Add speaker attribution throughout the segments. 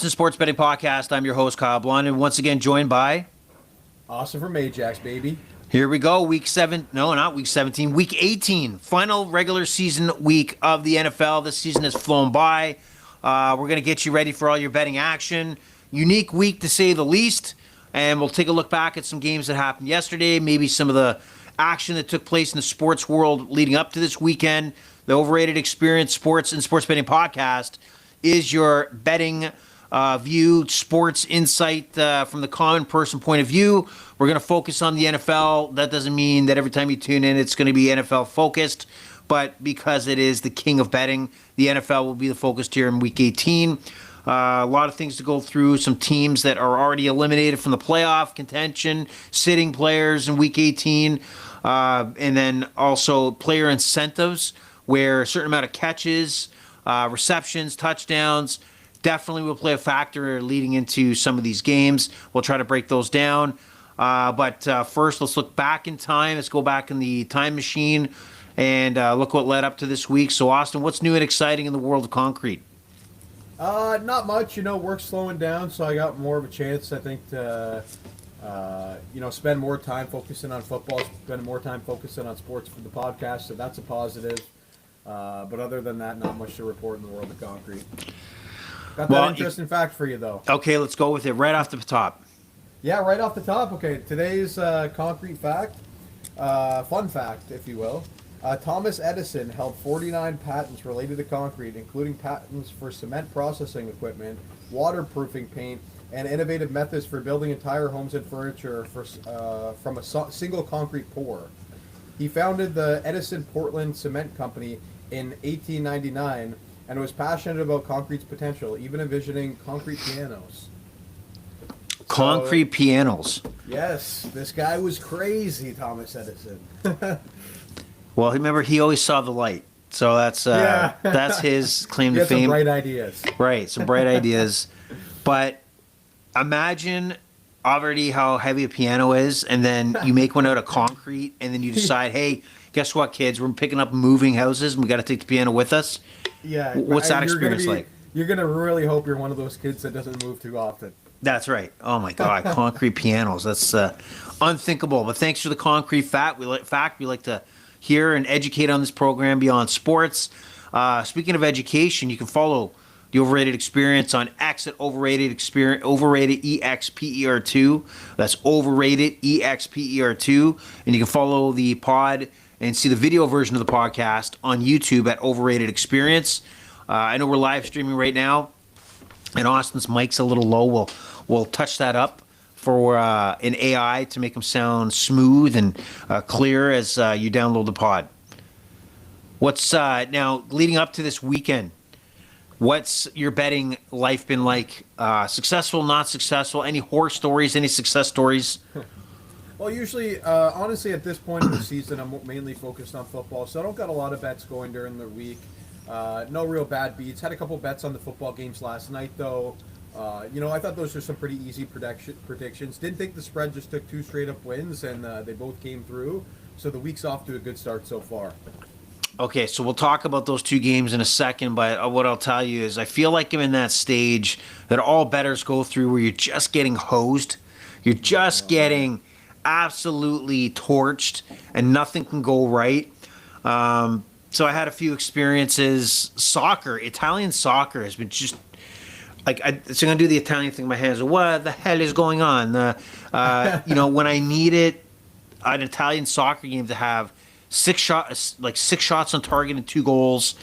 Speaker 1: Sports and Sports Betting Podcast. I'm your host, Kyle Blond, and once again joined by...
Speaker 2: Austin from Ajax, baby.
Speaker 1: Here we go, week 17, week 18, final regular season week of the NFL. This season has flown by. We're going to get you ready for all your betting action. Unique week, to say the least, and we'll take a look back at some games that happened yesterday, maybe some of the action that took place in the sports world leading up to this weekend. The Overrated Experience Sports and Sports Betting Podcast is your betting view, sports insight from the common person point of view. We're going to focus on the NFL. That doesn't mean that every time you tune in, it's going to be NFL focused, but because it is the king of betting, the NFL will be the focus here in Week 18. A lot of things to go through. Some teams that are already eliminated from the playoff contention, sitting players in Week 18, and then also player incentives, where a certain amount of catches, receptions, touchdowns, definitely will play a factor leading into some of these games. We'll try to break those down. But first, let's look back in time. Let's go back in the time machine and look what led up to this week. So, Austin, what's new and exciting in the world of concrete?
Speaker 2: Not much. Work's slowing down, so I got more of a chance, I think, to, spend more time focusing on football, spend more time focusing on sports for the podcast, so that's a positive. But other than that, not much to report in the world of concrete. Got that interesting fact for you, though.
Speaker 1: Okay, let's go with it right off the top.
Speaker 2: Yeah, right off the top. Okay, today's concrete fact, fun fact, if you will. Thomas Edison held 49 patents related to concrete, including patents for cement processing equipment, waterproofing paint, and innovative methods for building entire homes and furniture from a single concrete pour. He founded the Edison Portland Cement Company in 1899 and was passionate about concrete's potential, even envisioning concrete pianos.
Speaker 1: Concrete pianos.
Speaker 2: Yes, this guy was crazy, Thomas Edison.
Speaker 1: Well, remember, he always saw the light. So that's his claim to fame.
Speaker 2: Some bright ideas.
Speaker 1: Right, some bright ideas. But imagine already how heavy a piano is, and then you make one out of concrete, and then you decide, hey, guess what, kids? We're picking up moving houses, and we got to take the piano with us.
Speaker 2: Yeah.
Speaker 1: What's that experience like?
Speaker 2: You're going to really hope you're one of those kids that doesn't move too often.
Speaker 1: That's right. Oh, my God. Concrete pianos. That's unthinkable. But thanks for the concrete fact. We like to hear and educate on this program beyond sports. Speaking of education, you can follow the Overrated Experience on X at Overrated Experience, Overrated EXPER2. That's Overrated EXPER2. And you can follow the pod and see the video version of the podcast on YouTube at Overrated Experience. I know we're live streaming right now, and Austin's mic's a little low. We'll touch that up for an AI to make them sound smooth and clear as you download the pod. What's now leading up to this weekend? What's your betting life been like? Successful, not successful? Any horror stories? Any success stories?
Speaker 2: Well, usually, honestly, at this point in the season, I'm mainly focused on football, so I don't got a lot of bets going during the week. No real bad beats. Had a couple bets on the football games last night, though. I thought those were some pretty easy predictions. Didn't think the spread just took two straight-up wins, and they both came through. So the week's off to a good start so far.
Speaker 1: Okay, so we'll talk about those two games in a second, but what I'll tell you is I feel like I'm in that stage that all bettors go through where you're just getting hosed. You're just getting absolutely torched, and nothing can go right. So I had a few experiences. Italian soccer has been just... so I'm going to do the Italian thing in my hands. What the hell is going on? When I needed an Italian soccer game to have six shots on target and 2 goals,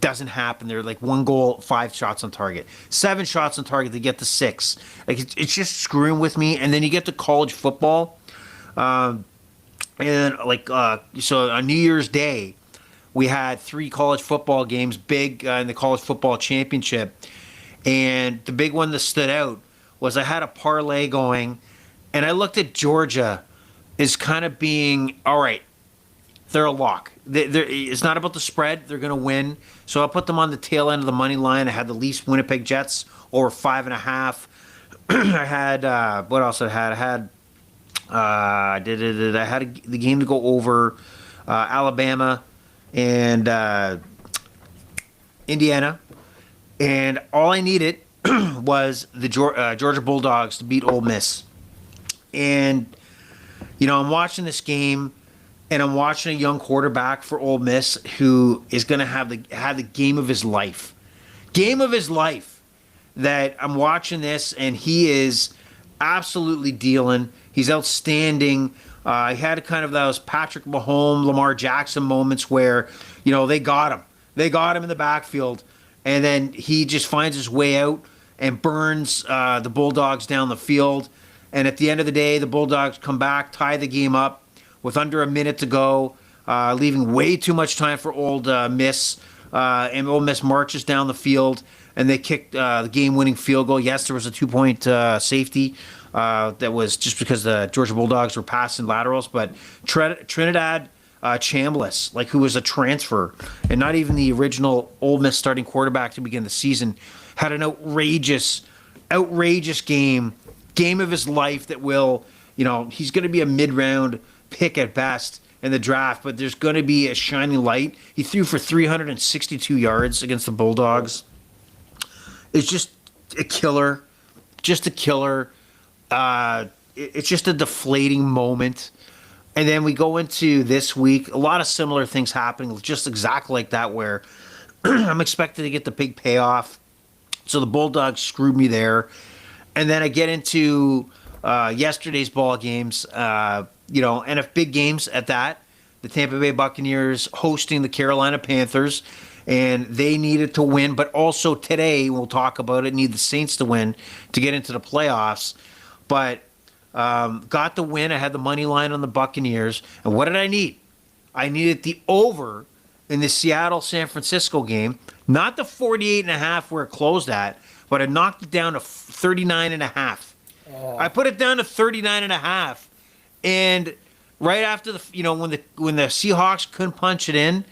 Speaker 1: doesn't happen. They're like 1 goal, 5 shots on target, 7 shots on target to get to 6. It's just screwing with me. And then you get to college football, so on New Year's Day, we had 3 college football games, big in the college football championship. And the big one that stood out was I had a parlay going, and I looked at Georgia as kind of being, all right, they're a lock. It's not about the spread. They're going to win. So I put them on the tail end of the money line. I had the Leafs Winnipeg Jets over 5.5. I had, what else I had? I had the game to go over Alabama and Indiana. And all I needed was the Georgia Bulldogs to beat Ole Miss. And, I'm watching this game, and I'm watching a young quarterback for Ole Miss who is going to have the game of his life. Game of his life. That I'm watching this, and he is absolutely dealing. He's outstanding. He had kind of those Patrick Mahomes, Lamar Jackson moments where, they got him. They got him in the backfield, and then he just finds his way out and burns the Bulldogs down the field. And at the end of the day, the Bulldogs come back, tie the game up with under a minute to go, leaving way too much time for Ole Miss. And Ole Miss marches down the field, and they kicked the game-winning field goal. Yes, there was a 2-point safety that was just because the Georgia Bulldogs were passing laterals, but Trinidad Chambliss, who was a transfer and not even the original Ole Miss starting quarterback to begin the season, had an outrageous game of his life that will, he's going to be a mid-round pick at best in the draft, but there's going to be a shining light. He threw for 362 yards against the Bulldogs. It's just a killer. It's just a deflating moment. And then we go into this week, a lot of similar things happening, just exactly like that, where I'm expected to get the big payoff. So the Bulldogs screwed me there. And then I get into yesterday's ball games, and if big games at that. The Tampa Bay Buccaneers hosting the Carolina Panthers, and they needed to win. But also today, we'll talk about it, need the Saints to win to get into the playoffs. But got the win. I had the money line on the Buccaneers. And what did I need? I needed the over in the Seattle-San Francisco game. Not the 48.5 where it closed at, but I knocked it down to 39.5. Oh. I put it down to 39.5. And right after when the Seahawks couldn't punch it in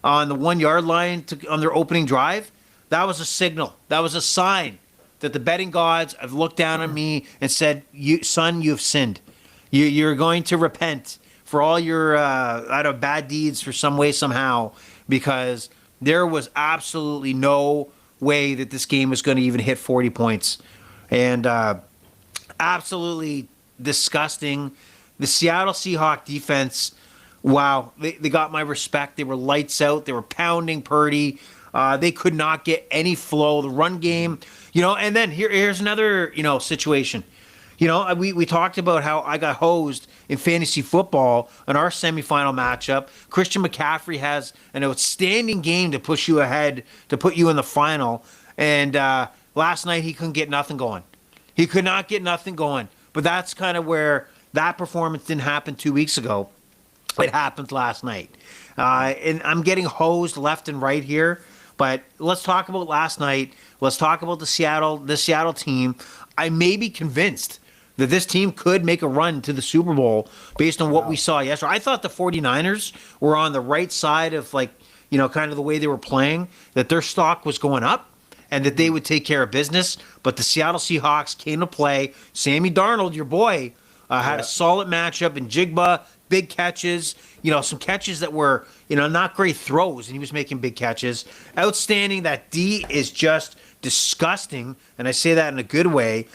Speaker 1: on the 1 yard line on their opening drive, that was a signal. That was a sign that the betting gods have looked down on me and said, "Son, you have sinned. You're going to repent for all your bad deeds for some way somehow, because there was absolutely no way that this game was going to even hit 40 points, and absolutely disgusting." The Seattle Seahawks defense, wow, they got my respect. They were lights out. They were pounding Purdy. They could not get any flow. The run game, and then here's another, situation. We talked about how I got hosed in fantasy football in our semifinal matchup. Christian McCaffrey has an outstanding game to push you ahead, to put you in the final. And last night he couldn't get nothing going. He could not get nothing going. But that's kind of where that performance didn't happen 2 weeks ago. It happened last night. And I'm getting hosed left and right here. But let's talk about last night. Let's talk about the Seattle team. I may be convinced that this team could make a run to the Super Bowl based on what we saw yesterday. I thought the 49ers were on the right side of kind of the way they were playing, that their stock was going up and that they would take care of business. But the Seattle Seahawks came to play. Sammy Darnold, your boy, had a solid matchup in Jigba, big catches, some catches that were, not great throws, and he was making big catches. Outstanding. That D is just disgusting, and I say that in a good way.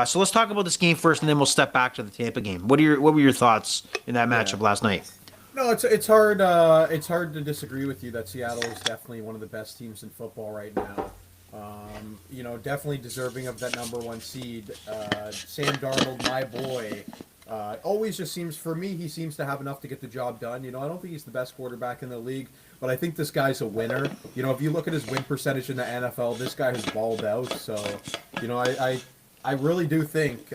Speaker 1: So let's talk about this game first, and then we'll step back to the Tampa game. What were your thoughts in that matchup last night?
Speaker 2: No, it's hard to disagree with you that Seattle is definitely one of the best teams in football right now. Definitely deserving of that number one seed. Sam Darnold, my boy, always just seems, for me, he seems to have enough to get the job done. I don't think he's the best quarterback in the league, but I think this guy's a winner. If you look at his win percentage in the NFL, this guy has balled out. So, I really do think,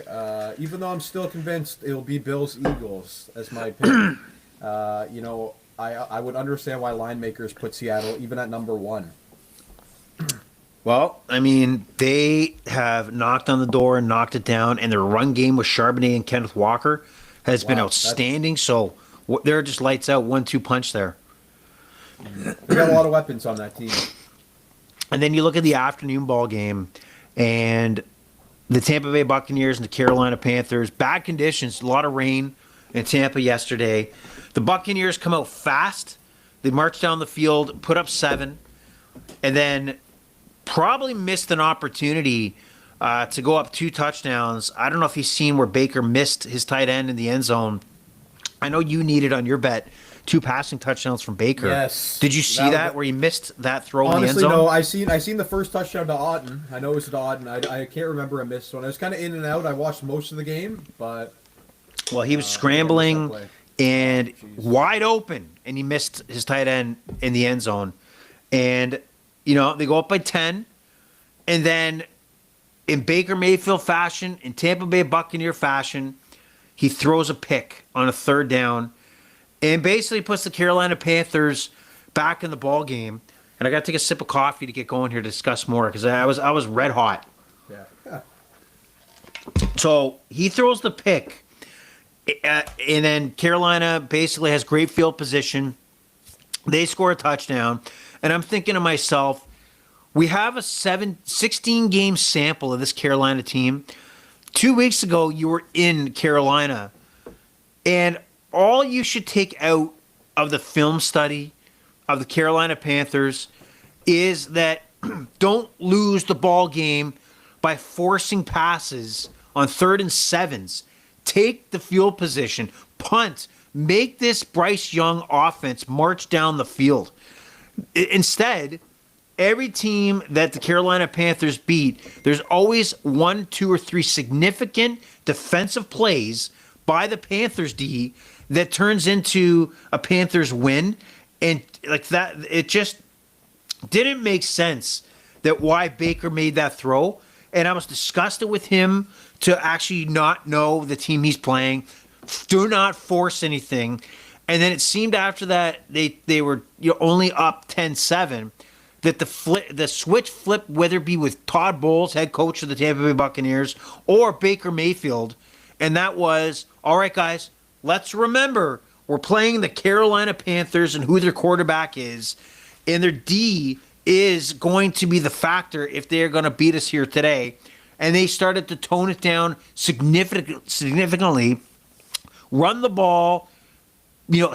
Speaker 2: even though I'm still convinced it'll be Bills-Eagles as my pick, I would understand why line makers put Seattle even at number one.
Speaker 1: Well, they have knocked on the door and knocked it down, and their run game with Charbonnet and Kenneth Walker has been outstanding. So they're just lights out, 1-2 punch there.
Speaker 2: We got a lot of weapons on that team.
Speaker 1: And then you look at the afternoon ball game, and the Tampa Bay Buccaneers and the Carolina Panthers, bad conditions, a lot of rain in Tampa yesterday. The Buccaneers come out fast. They march down the field, put up 7, and then probably missed an opportunity to go up 2 touchdowns. I don't know if he's seen where Baker missed his tight end in the end zone. I know you needed on your bet 2 passing touchdowns from Baker.
Speaker 2: Yes.
Speaker 1: Did you see that where he missed that throw in the end
Speaker 2: Honestly,
Speaker 1: zone?
Speaker 2: no. I seen the first touchdown to Otten. I know it was to Otten. I can't remember a missed one. I was kind of in and out. I watched most of the game, but
Speaker 1: Well, he was scrambling and wide open, and he missed his tight end in the end zone. And, they go up by 10, and then in Baker Mayfield fashion, in Tampa Bay Buccaneer fashion, he throws a pick on a 3rd down and basically puts the Carolina Panthers back in the ball game. And I got to take a sip of coffee to get going here to discuss more because I was red hot.
Speaker 2: yeah.
Speaker 1: So he throws the pick, and then Carolina basically has great field position. They score a touchdown, and I'm thinking to myself, we have a 16 game sample of this Carolina team. 2 weeks ago, you were in Carolina, and all you should take out of the film study of the Carolina Panthers is that don't lose the ball game by forcing passes on 3rd and 7s. Take the field position, punt, make this Bryce Young offense march down the field. Instead, every team that the Carolina Panthers beat, there's always 1, 2, or 3 significant defensive plays by the Panthers D that turns into a Panthers win. And like that, it just didn't make sense that why Baker made that throw. And I was disgusted with him to actually not know the team he's playing. Do not force anything. And then it seemed after that they were only up 10-7 that the switch flipped, whether it be with Todd Bowles, head coach of the Tampa Bay Buccaneers, or Baker Mayfield. And that was, all right, guys, let's remember we're playing the Carolina Panthers and who their quarterback is. And their D is going to be the factor if they're going to beat us here today. And they started to tone it down significantly, run the ball,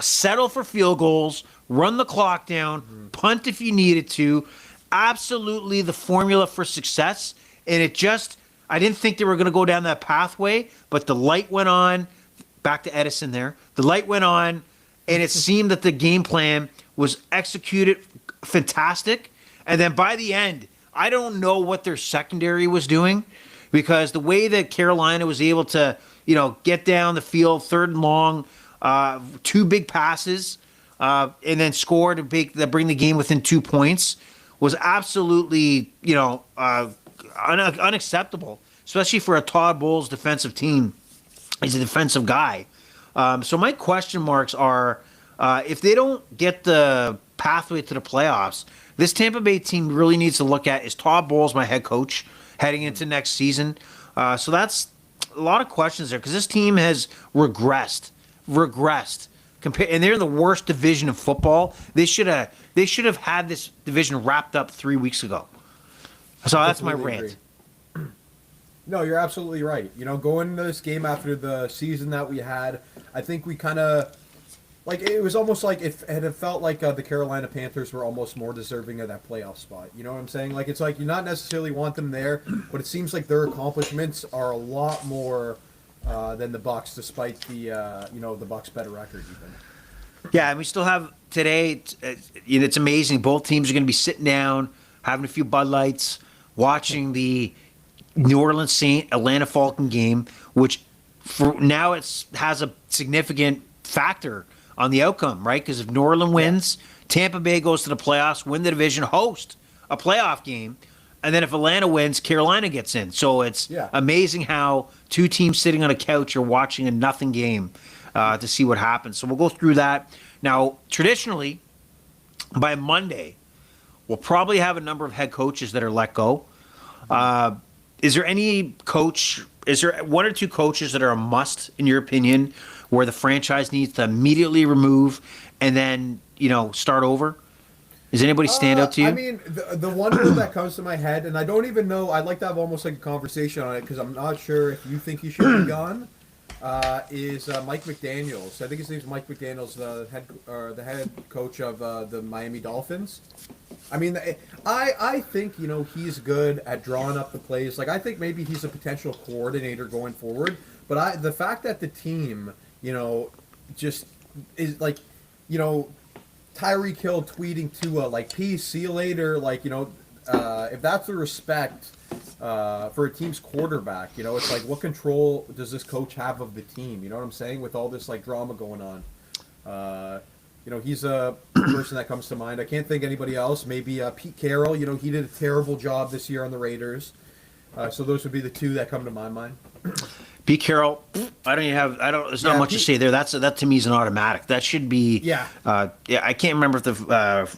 Speaker 1: settle for field goals, run the clock down, punt if you needed to. Absolutely the formula for success. And I didn't think they were going to go down that pathway, but the light went on. Back to Edison there. The light went on, and it seemed that the game plan was executed fantastic. And then by the end, I don't know what their secondary was doing, because the way that Carolina was able to, get down the field, 3rd and long, 2 big passes, and then score to bring the game within 2 points was absolutely, unacceptable, especially for a Todd Bowles defensive team. He's a defensive guy. So my question marks are, if they don't get the pathway to the playoffs, this Tampa Bay team really needs to look at, is Todd Bowles my head coach heading into next season? So that's a lot of questions there, because this team has regressed. And they're in the worst division of football. They should have had this division wrapped up 3 weeks ago. So that's my rant.
Speaker 2: No, you're absolutely right. Going into this game after the season that we had, I think we kind of, it was almost like it had felt like the Carolina Panthers were almost more deserving of that playoff spot. You know what I'm saying? It's like you not necessarily want them there, but it seems like their accomplishments are a lot more than the Bucs, despite the the Bucs' better record even.
Speaker 1: Yeah, and we still have today. It's amazing. Both teams are going to be sitting down, having a few Bud Lights, watching the New Orleans Saint Atlanta Falcon game, which for now has a significant factor on the outcome, right? Because if New Orleans wins, Tampa Bay goes to the playoffs, win the division, host a playoff game, and then if Atlanta wins, Carolina gets in. So it's amazing how 2 teams sitting on a couch are watching a nothing game to see what happens. So we'll go through that. Now, traditionally, by Monday, we'll probably have a number of head coaches that are let go. Is there 1 or 2 coaches that are a must, in your opinion, where the franchise needs to immediately remove and then, start over? Does anybody stand out to you?
Speaker 2: I mean, the one that comes to my head, and I don't even know, I'd like to have almost like a conversation on it, because I'm not sure if you think he should be gone. is Mike McDaniels. I think his name's Mike McDaniels, the head coach of the Miami Dolphins. I mean, I think he's good at drawing up the plays. Like I think maybe he's a potential coordinator going forward. But the fact that the team, just is like, Tyreek Hill tweeting to like, "Peace, see you later." Like, if that's the respect for a team's quarterback, it's like, what control does this coach have of the team? You know what I'm saying? With all this like drama going on, he's a person that comes to mind. I can't think anybody else. Maybe Pete Carroll. He did a terrible job this year on the Raiders. So those would be the two that come to my mind.
Speaker 1: Pete Carroll, there's not much to say there. That to me is an automatic. That should be.
Speaker 2: Yeah.
Speaker 1: I can't remember if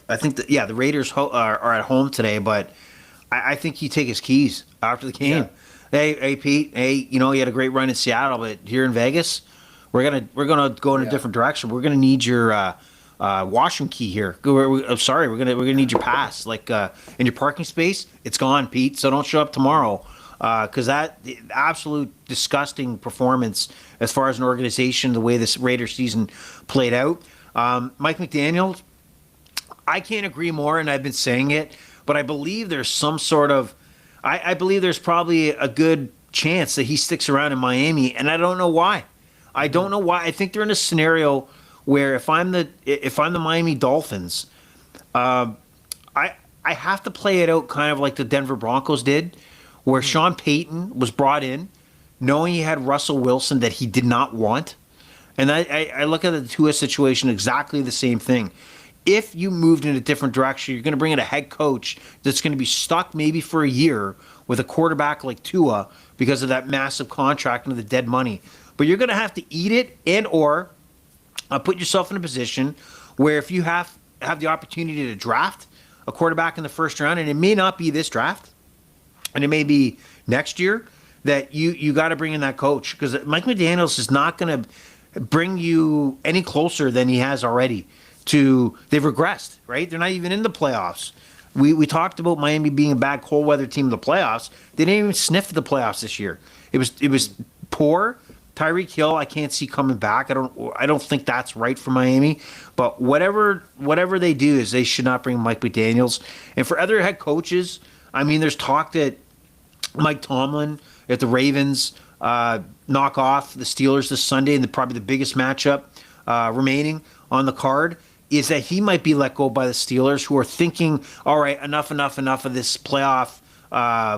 Speaker 1: I think the Raiders are at home today, but I think you take his keys after the game. Yeah. Hey, Pete. Hey, you had a great run in Seattle, but here in Vegas, we're gonna go in a different direction. We're gonna need your washroom key here. I'm sorry, we're gonna need your pass. Like in your parking space, it's gone, Pete. So don't show up tomorrow. Because that absolute disgusting performance as far as an organization, the way this Raiders season played out. Mike McDaniel, I can't agree more, and I've been saying it, but I believe there's some sort of, I believe there's probably a good chance that he sticks around in Miami, and I don't know why. I don't know why. I think they're in a scenario where if I'm the Miami Dolphins, I have to play it out kind of like the Denver Broncos did, where Sean Payton was brought in, knowing he had Russell Wilson that he did not want. And I look at the Tua situation exactly the same thing. If you moved in a different direction, you're going to bring in a head coach that's going to be stuck maybe for a year with a quarterback like Tua because of that massive contract and the dead money. But you're going to have to eat it and or put yourself in a position where if you have the opportunity to draft a quarterback in the first round, and it may not be this draft, and it may be next year, that you got to bring in that coach, because Mike McDaniels is not going to bring you any closer than he has already. They've regressed, right? They're not even in the playoffs. We talked about Miami being a bad cold weather team in the playoffs. They didn't even sniff the playoffs this year. It was poor. Tyreek Hill, I can't see coming back. I don't think that's right for Miami. But whatever they do is they should not bring Mike McDaniels. And for other head coaches, I mean, there's talk that Mike Tomlin, if the Ravens knock off the Steelers this Sunday, and probably the biggest matchup remaining on the card, is that he might be let go by the Steelers, who are thinking, all right, enough of this playoff,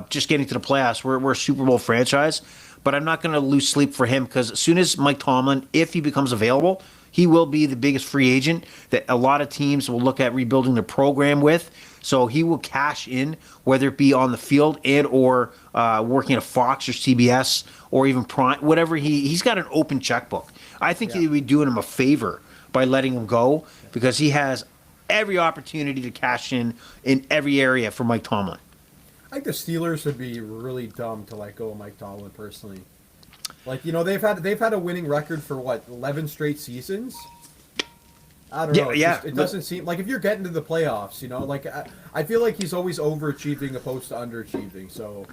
Speaker 1: just getting to the playoffs. We're a Super Bowl franchise. But I'm not going to lose sleep for him, because as soon as Mike Tomlin, if he becomes available, he will be the biggest free agent that a lot of teams will look at rebuilding their program with. So he will cash in, whether it be on the field and or working at Fox or CBS or even Prime, whatever. He's got an open checkbook. I think he would be doing him a favor by letting him go, because he has every opportunity to cash in every area for Mike Tomlin.
Speaker 2: I think the Steelers would be really dumb to let go of Mike Tomlin personally. Like, they've had a winning record for 11 straight seasons. I don't know. It doesn't seem like, if you're getting to the playoffs, I feel like he's always overachieving opposed to underachieving. So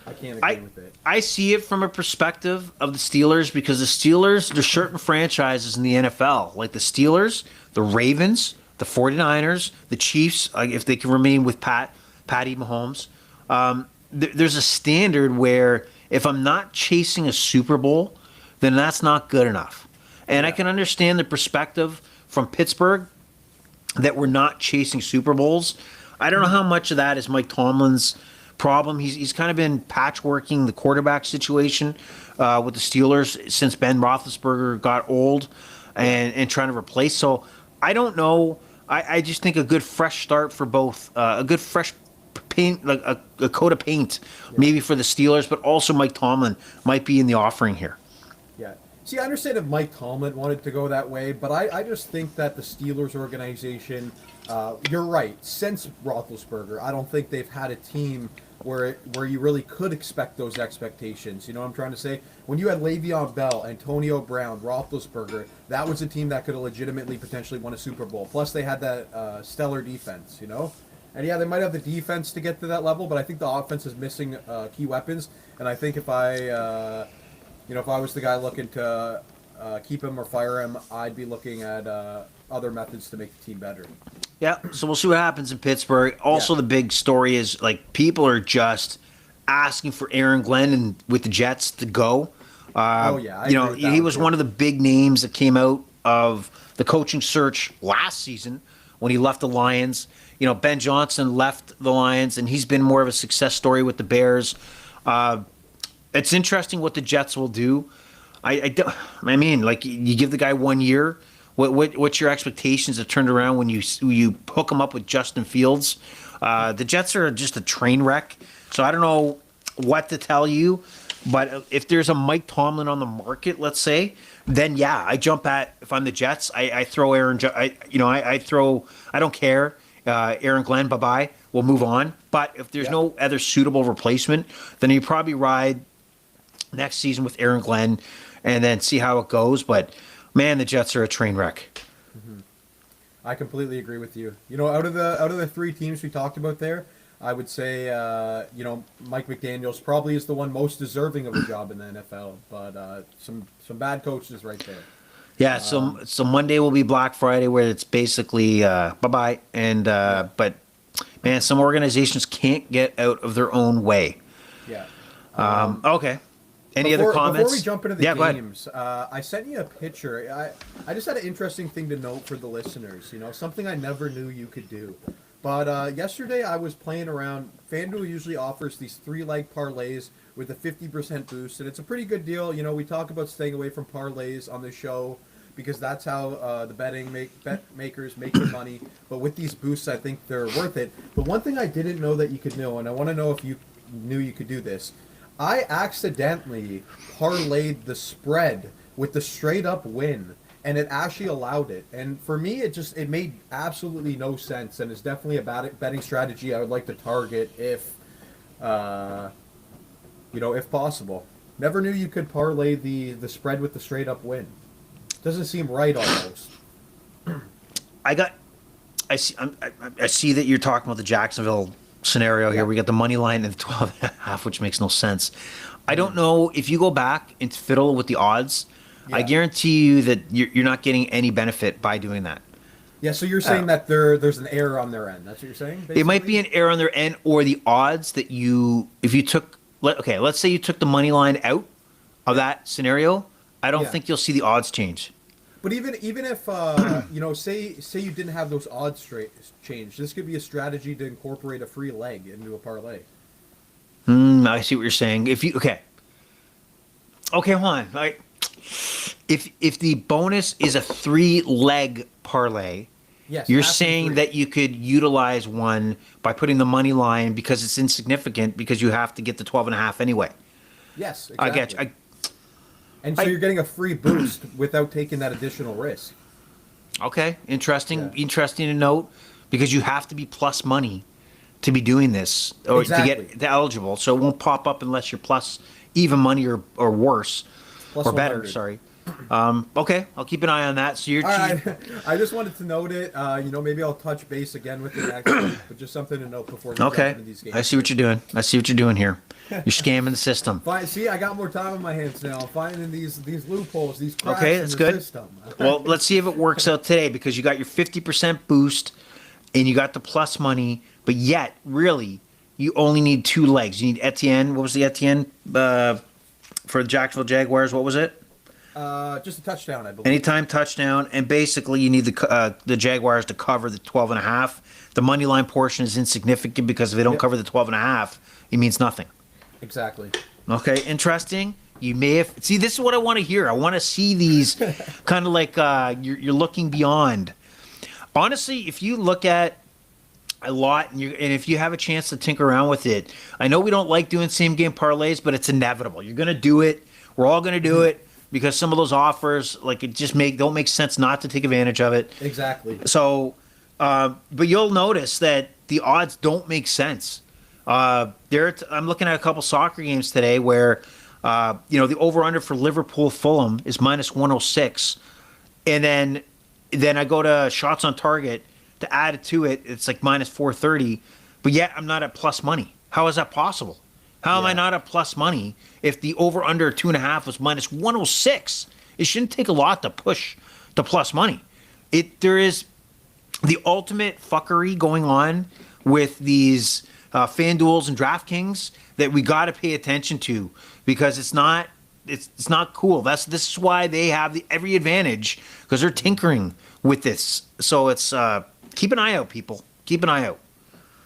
Speaker 2: I can't agree with it.
Speaker 1: I see it from a perspective of the Steelers, because the Steelers, there's certain franchises in the NFL, like the Steelers, the Ravens, the 49ers, the Chiefs, if they can remain with Patty Mahomes. There's a standard where if I'm not chasing a Super Bowl, then that's not good enough. And I can understand the perspective from Pittsburgh that we're not chasing Super Bowls. I don't know how much of that is Mike Tomlin's problem. He's kind of been patchworking the quarterback situation with the Steelers since Ben Roethlisberger got old and trying to replace. So I don't know. I just think a good fresh start for both, a good fresh paint, like a coat of paint, maybe for the Steelers, but also Mike Tomlin might be in the offering here.
Speaker 2: Yeah. See, I understand if Mike Tomlin wanted to go that way, but I just think that the Steelers organization, you're right, since Roethlisberger, I don't think they've had a team where you really could expect those expectations. You know what I'm trying to say? When you had Le'Veon Bell, Antonio Brown, Roethlisberger, that was a team that could have legitimately potentially won a Super Bowl. Plus, they had that stellar defense, And yeah, they might have the defense to get to that level, but I think the offense is missing key weapons. And I think if I if I was the guy looking to keep him or fire him, I'd be looking at other methods to make the team better.
Speaker 1: Yeah, so we'll see what happens in Pittsburgh. Also,
Speaker 2: Yeah.
Speaker 1: the big story is like people are just asking for Aaron Glenn and with the Jets to go.
Speaker 2: Oh, yeah, I
Speaker 1: you
Speaker 2: agree
Speaker 1: know,
Speaker 2: with that
Speaker 1: he
Speaker 2: one,
Speaker 1: was
Speaker 2: too.
Speaker 1: one of the big names that came out of the coaching search last season when he left the Lions. You know, Ben Johnson left the Lions, and he's been more of a success story with the Bears. It's interesting what the Jets will do. I mean, like you give the guy 1 year. What's your expectations that turned around when you hook him up with Justin Fields? The Jets are just a train wreck. So I don't know what to tell you, but if there's a Mike Tomlin on the market, let's say, then yeah, I jump at if I'm the Jets, I throw Aaron. I throw. I don't care. Aaron Glenn, bye bye. We'll move on. But if there's
Speaker 2: Yeah.
Speaker 1: no other suitable replacement, then you probably ride next season with Aaron Glenn and then see how it goes. But man, the Jets are a train wreck.
Speaker 2: I completely agree with you. Out of the three teams we talked about there, I would say Mike McDaniel's probably is the one most deserving of a job in the NFL. But some bad coaches right there.
Speaker 1: Yeah, so Monday will be Black Friday, where it's basically bye bye. And but man, some organizations can't get out of their own way.
Speaker 2: Yeah.
Speaker 1: Okay. Any other comments?
Speaker 2: Before we jump into the
Speaker 1: Yeah, go ahead.
Speaker 2: games, I sent you a picture. I just had an interesting thing to note for the listeners. Something I never knew you could do. But yesterday I was playing around. FanDuel usually offers these 3-leg parlays with a 50% boost, and it's a pretty good deal. We talk about staying away from parlays on the show because that's how the bet makers make their money. But with these boosts, I think they're worth it. But one thing I didn't know that you could know, and I want to know if you knew you could do this. I accidentally parlayed the spread with the straight up win, and it actually allowed it. And for me, it made absolutely no sense, and it's definitely a bad betting strategy I would like to target if possible. Never knew you could parlay the spread with the straight up win. Doesn't seem right almost.
Speaker 1: I see that you're talking about the Jacksonville scenario here.
Speaker 2: Yeah.
Speaker 1: We got the money line and the 12.5, which makes no sense. I don't know if you go back and fiddle with the odds. I
Speaker 2: Yeah.
Speaker 1: guarantee you that you're not getting any benefit by doing that.
Speaker 2: Yeah, so you're saying that there's an error on their end. That's what you're saying?
Speaker 1: It might be
Speaker 2: basically?
Speaker 1: an error on their end, or the odds that if you took, let's say you took the money line out of that scenario. I don't
Speaker 2: Yeah.
Speaker 1: think you'll see the odds change.
Speaker 2: But even if say you didn't have those odds change, this could be a strategy to incorporate a free leg into a parlay.
Speaker 1: I see what you're saying. Okay, hold on. Like, if the bonus is a 3-leg parlay,
Speaker 2: Yes,
Speaker 1: you're
Speaker 2: has to be
Speaker 1: saying
Speaker 2: free.
Speaker 1: that you could utilize one by putting the money line because it's insignificant because you have to get the 12.5 anyway.
Speaker 2: Yes,
Speaker 1: I
Speaker 2: exactly.
Speaker 1: get you.
Speaker 2: And so you're getting a free boost without taking that additional risk.
Speaker 1: Okay, interesting.
Speaker 2: Yeah.
Speaker 1: Interesting to note because you have to be plus money to be doing this or
Speaker 2: Exactly.
Speaker 1: to get eligible. So it won't pop up unless you're plus even money or worse
Speaker 2: Plus
Speaker 1: or better.
Speaker 2: 100.
Speaker 1: Sorry. Okay, I'll keep an eye on that. So you're
Speaker 2: All right, I just wanted to note it. Maybe I'll touch base again with it next week, but just something to note before we jump
Speaker 1: okay.
Speaker 2: into these games.
Speaker 1: I see what you're doing. I see what you're doing here. You're scamming the system.
Speaker 2: See, I got more time on my hands now. I'm finding these loopholes, these cracks
Speaker 1: Okay,
Speaker 2: in
Speaker 1: that's
Speaker 2: the
Speaker 1: good.
Speaker 2: system.
Speaker 1: Well, let's see if it works out today because you got your 50% boost and you got the plus money, but yet really you only need 2 legs. You need Etienne. What was the Etienne for the Jacksonville Jaguars? What was it?
Speaker 2: Just a touchdown, I believe.
Speaker 1: Anytime touchdown, and basically you need the Jaguars to cover the 12.5. The money line portion is insignificant because if they don't
Speaker 2: Yep.
Speaker 1: cover the 12.5, it means nothing.
Speaker 2: Exactly.
Speaker 1: Okay, interesting. You may have this is what I want to hear. I want to see these kind of like you're looking beyond. Honestly, if you look at a lot and if you have a chance to tinker around with it, I know we don't like doing same game parlays, but it's inevitable. You're gonna do it. We're all gonna do it because some of those offers, like it just don't make sense not to take advantage of it.
Speaker 2: Exactly.
Speaker 1: So, but you'll notice that the odds don't make sense. I'm looking at a couple soccer games today where, the over/under for Liverpool-Fulham is -106, and then I go to shots on target to add it to it. It's like -430, but yet I'm not at plus money. How is that possible? How am I
Speaker 2: Yeah.
Speaker 1: not at plus money if the over under 2.5 was minus 106? It shouldn't take a lot to push to plus money. There is the ultimate fuckery going on with these FanDuels and DraftKings that we got to pay attention to, because it's not cool. This is why they have every advantage, because they're tinkering with this. So it's keep an eye out, people. Keep an eye out.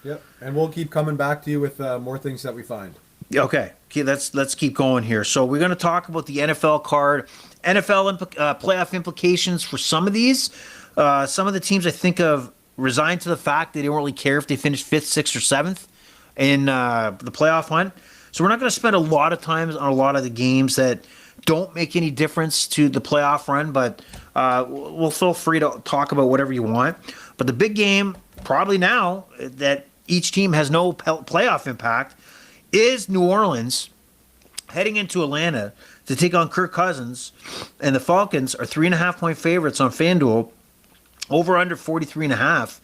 Speaker 2: Yep. And we'll keep coming back to you with more things that we find.
Speaker 1: Okay, let's keep going here. So we're going to talk about the NFL card, NFL playoff implications for some of these. Some of the teams I think of resigned to the fact they don't really care if they finish 5th, 6th, or 7th in the playoff hunt. So we're not going to spend a lot of time on a lot of the games that don't make any difference to the playoff run, but we'll feel free to talk about whatever you want. But the big game, probably now that each team has no playoff impact, is New Orleans heading into Atlanta to take on Kirk Cousins, and the Falcons are 3.5-point favorites on FanDuel, over under 43.5.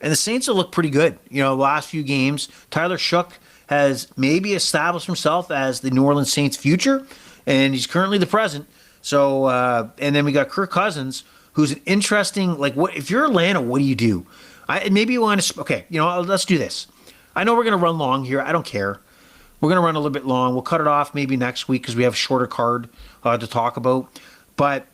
Speaker 1: And the Saints will look pretty good. You know, the last few games, Tyler Shook has maybe established himself as the New Orleans Saints' future, and he's currently the present. So, and then we got Kirk Cousins, who's an interesting, like, what if you're Atlanta, what do you do? Maybe you want to, okay, you know, let's do this. I know we're going to run long here. I don't care. We're going to run a little bit long. We'll cut it off maybe next week because we have a shorter card to talk about. But,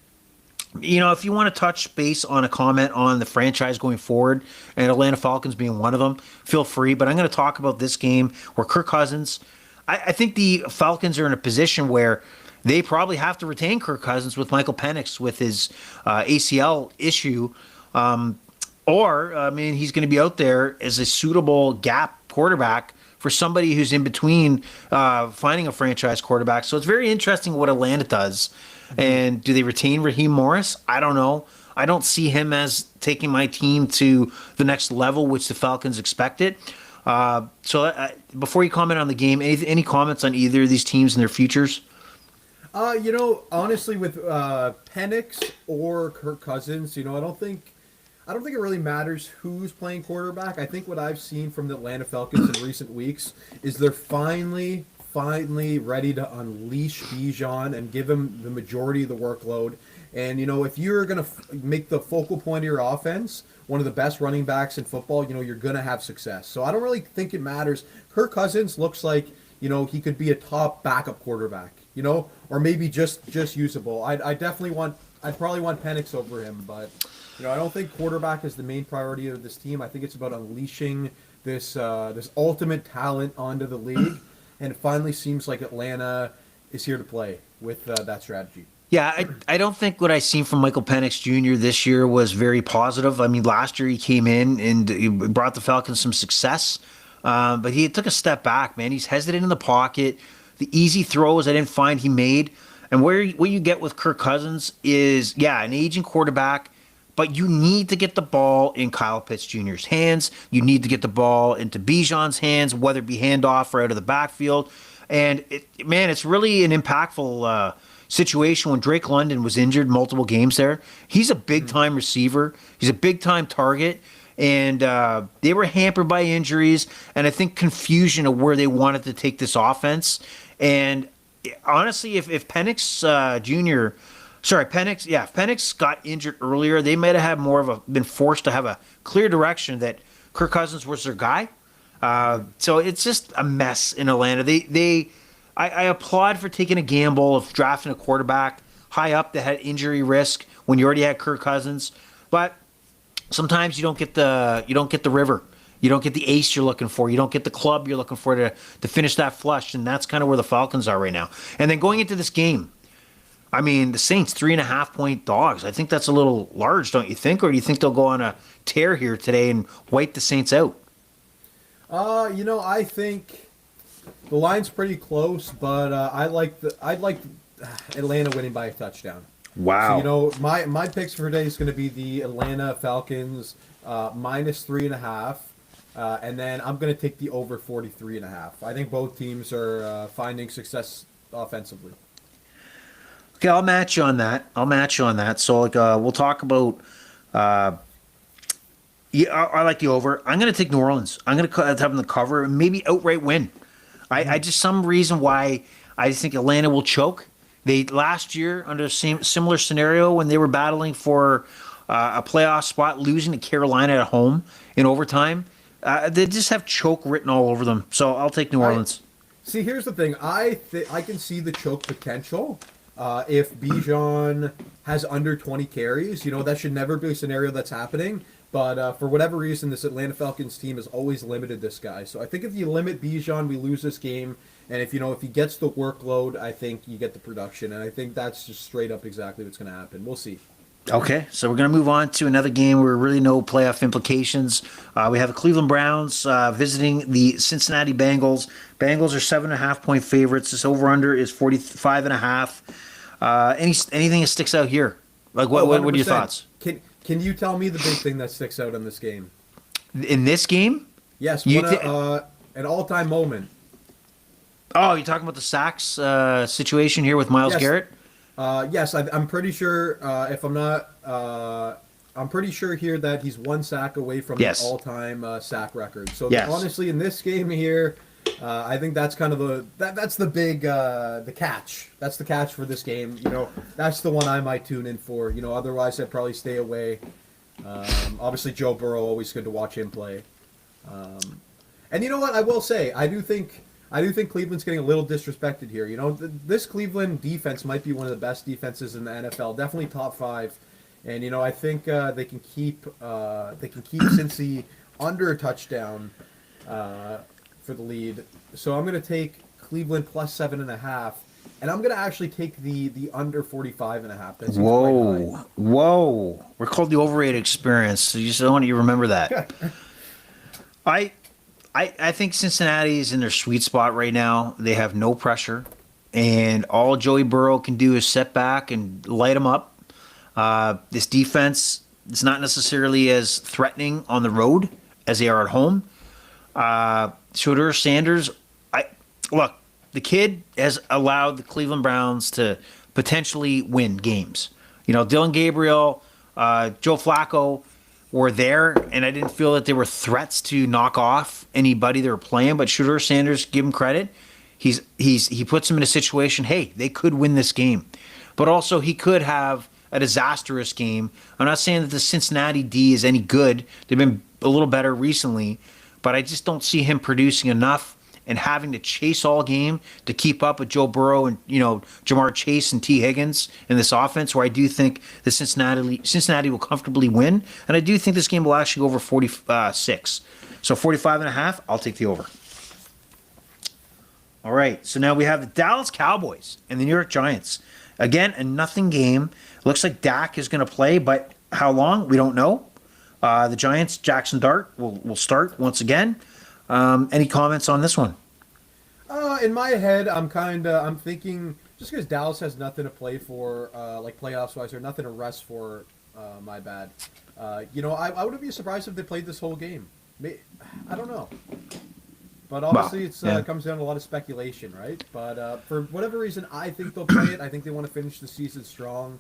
Speaker 1: you know, if you want to touch base on a comment on the franchise going forward, and Atlanta Falcons being one of them, feel free. But I'm going to talk about this game where Kirk Cousins, I think the Falcons are in a position where they probably have to retain Kirk Cousins with Michael Penix with his ACL issue. Or, I mean, he's going to be out there as a suitable gap quarterback for somebody who's in between finding a franchise quarterback. So it's very interesting what Atlanta does. And do they retain Raheem Morris? I don't know. I don't see him as taking my team to the next level, which the Falcons expected. So before you comment on the game, any comments on either of these teams and their futures?
Speaker 2: You know, honestly, with Penix or Kirk Cousins, you know, I don't think it really matters who's playing quarterback. I think what I've seen from the Atlanta Falcons in recent weeks is they're finally ready to unleash Bijan and give him the majority of the workload. And, you know, if you're going to make the focal point of your offense one of the best running backs in football, you know, you're going to have success. So I don't really think it matters. Kirk Cousins looks like, you know, he could be a top backup quarterback, you know, or maybe just usable. I'd probably want Penix over him, but, you know, I don't think quarterback is the main priority of this team. I think it's about unleashing this ultimate talent onto the league, and it finally seems like Atlanta is here to play with that strategy.
Speaker 1: Yeah, I don't think what I seen from Michael Penix Jr. this year was very positive. I mean, last year he came in and he brought the Falcons some success, but he took a step back, man. He's hesitant in the pocket. The easy throws I didn't find he made. And what you get with Kirk Cousins is, yeah, an aging quarterback, but you need to get the ball in Kyle Pitts Jr.'s hands. You need to get the ball into Bijan's hands, whether it be handoff or out of the backfield. And, it's really an impactful situation when Drake London was injured multiple games there. He's a big-time receiver. He's a big-time target. And they were hampered by injuries and I think confusion of where they wanted to take this offense. And honestly, if Penix Jr., if Penix got injured earlier, they might have had been forced to have a clear direction that Kirk Cousins was their guy. So it's just a mess in Atlanta. I applaud for taking a gamble of drafting a quarterback high up that had injury risk when you already had Kirk Cousins, but sometimes you don't get the river. You don't get the ace you're looking for. You don't get the club you're looking for to finish that flush, and that's kind of where the Falcons are right now. And then going into this game, I mean, the Saints 3.5-point dogs. I think that's a little large, don't you think? Or do you think they'll go on a tear here today and wipe the Saints out?
Speaker 2: You know, I think the line's pretty close, but I'd like Atlanta winning by a touchdown.
Speaker 1: Wow.
Speaker 2: So, you know, my picks for today is going to be the Atlanta Falcons minus 3.5. And then I'm going to take the over 43.5. I think both teams are finding success offensively.
Speaker 1: Okay, I'll match you on that. So, we'll talk about. I like the over. I'm going to take New Orleans. I'm going to have them to cover and maybe outright win. I just some reason why I just think Atlanta will choke. They last year under the same similar scenario when they were battling for a playoff spot, losing to Carolina at home in overtime. They just have choke written all over them. So I'll take New Orleans.
Speaker 2: See, here's the thing. I can see the choke potential if Bijan has under 20 carries. That should never be a scenario that's happening. But for whatever reason, this Atlanta Falcons team has always limited this guy. So I think if you limit Bijan, we lose this game. And if he gets the workload, I think you get the production. And I think that's just straight up exactly what's going to happen. We'll see.
Speaker 1: Okay, so we're going to move on to another game where really no playoff implications. We have the Cleveland Browns visiting the Cincinnati Bengals. Bengals are 7.5-point favorites. This over/under is 45.5. Anything that sticks out here? Like what are your thoughts?
Speaker 2: Can you tell me the big thing that sticks out in this game?
Speaker 1: In this game?
Speaker 2: Yes, an all-time moment.
Speaker 1: Oh, you're talking about the sacks situation here with Myles Garrett?
Speaker 2: Yes, I'm pretty sure. If I'm not, I'm pretty sure here that he's one sack away from the all-time sack record. So honestly, in this game here, I think that's kind of that's the big the catch. That's the catch for this game. That's the one I might tune in for. Otherwise I'd probably stay away. Obviously, Joe Burrow, always good to watch him play. And you know what? I will say, I do think Cleveland's getting a little disrespected here. This Cleveland defense might be one of the best defenses in the NFL, definitely top 5. And I think they can keep Cincy under a touchdown for the lead. So I'm going to take Cleveland plus 7.5, and I'm going to actually take the under 45.5. That's
Speaker 1: whoa! We're called the overrated experience. So you just don't want you to remember that. I think Cincinnati is in their sweet spot right now. They have no pressure, and all Joey Burrow can do is sit back and light them up. This defense is not necessarily as threatening on the road as they are at home. Shedeur Sanders, look, the kid has allowed the Cleveland Browns to potentially win games. Dylan Gabriel, Joe Flacco were there, and I didn't feel that they were threats to knock off anybody they were playing. But Shedeur Sanders, give him credit. He puts them in a situation, hey, they could win this game. But also he could have a disastrous game. I'm not saying that the Cincinnati D is any good. They've been a little better recently. But I just don't see him producing enough and having to chase all game to keep up with Joe Burrow and Jamar Chase and T. Higgins in this offense, where I do think the Cincinnati will comfortably win, and I do think this game will actually go over 46. So 45.5, I'll take the over. All right, so now we have the Dallas Cowboys and the New York Giants. Again, a nothing game. Looks like Dak is going to play, but how long? We don't know. The Giants, Jackson Dart will start once again. Any comments on this one?
Speaker 2: In my head, I'm thinking just because Dallas has nothing to play for, like playoffs wise, or nothing to rest for. My bad. I wouldn't be surprised if they played this whole game. I don't know, but obviously it comes down to a lot of speculation, right? But for whatever reason, I think they'll play it. I think they want to finish the season strong.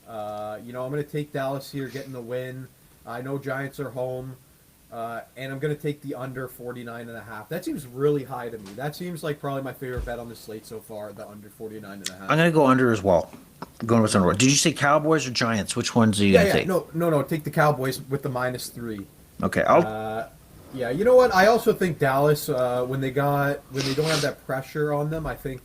Speaker 2: I'm going to take Dallas here, getting the win. I know Giants are home. And I'm going to take the under 49.5. That seems really high to me. That seems like probably my favorite bet on the slate so far, the under 49.5. I'm
Speaker 1: going to go under as well. Going with under. Did you say Cowboys or Giants? Which ones are you going to take?
Speaker 2: No. Take the Cowboys with the -3.
Speaker 1: Okay.
Speaker 2: Yeah, you know what? I also think Dallas, when they don't have that pressure on them, I think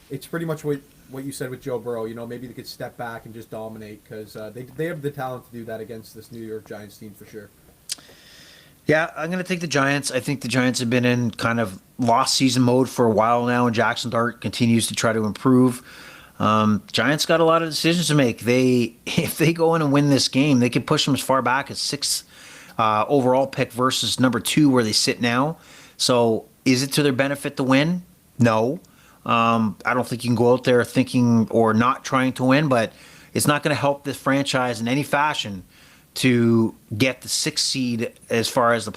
Speaker 2: it's pretty much what you said with Joe Burrow. Maybe they could step back and just dominate because they have the talent to do that against this New York Giants team for sure.
Speaker 1: Yeah, I'm going to take the Giants. I think the Giants have been in kind of lost season mode for a while now, and Jackson Dart continues to try to improve. Giants got a lot of decisions to make. If they go in and win this game, they could push them as far back as 6th overall pick versus number 2 where they sit now. So is it to their benefit to win? No. I don't think you can go out there thinking or not trying to win, but it's not going to help this franchise in any fashion to get the 6th seed as far as the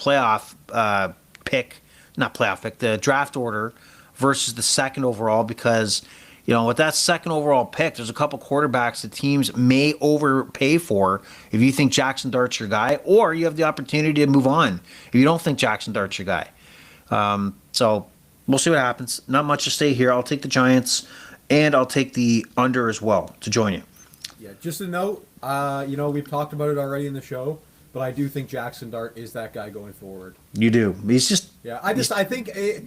Speaker 1: the draft order versus the 2nd overall, because with that 2nd overall pick, there's a couple quarterbacks that teams may overpay for if you think Jackson Dart's your guy, or you have the opportunity to move on if you don't think Jackson Dart's your guy. So We'll see what happens. Not much to say here. I'll take the Giants, and I'll take the under as well to join you.
Speaker 2: Yeah, just a note. We've talked about it already in the show, but I do think Jackson Dart is that guy going forward.
Speaker 1: You do. He's just
Speaker 2: Yeah, I think, I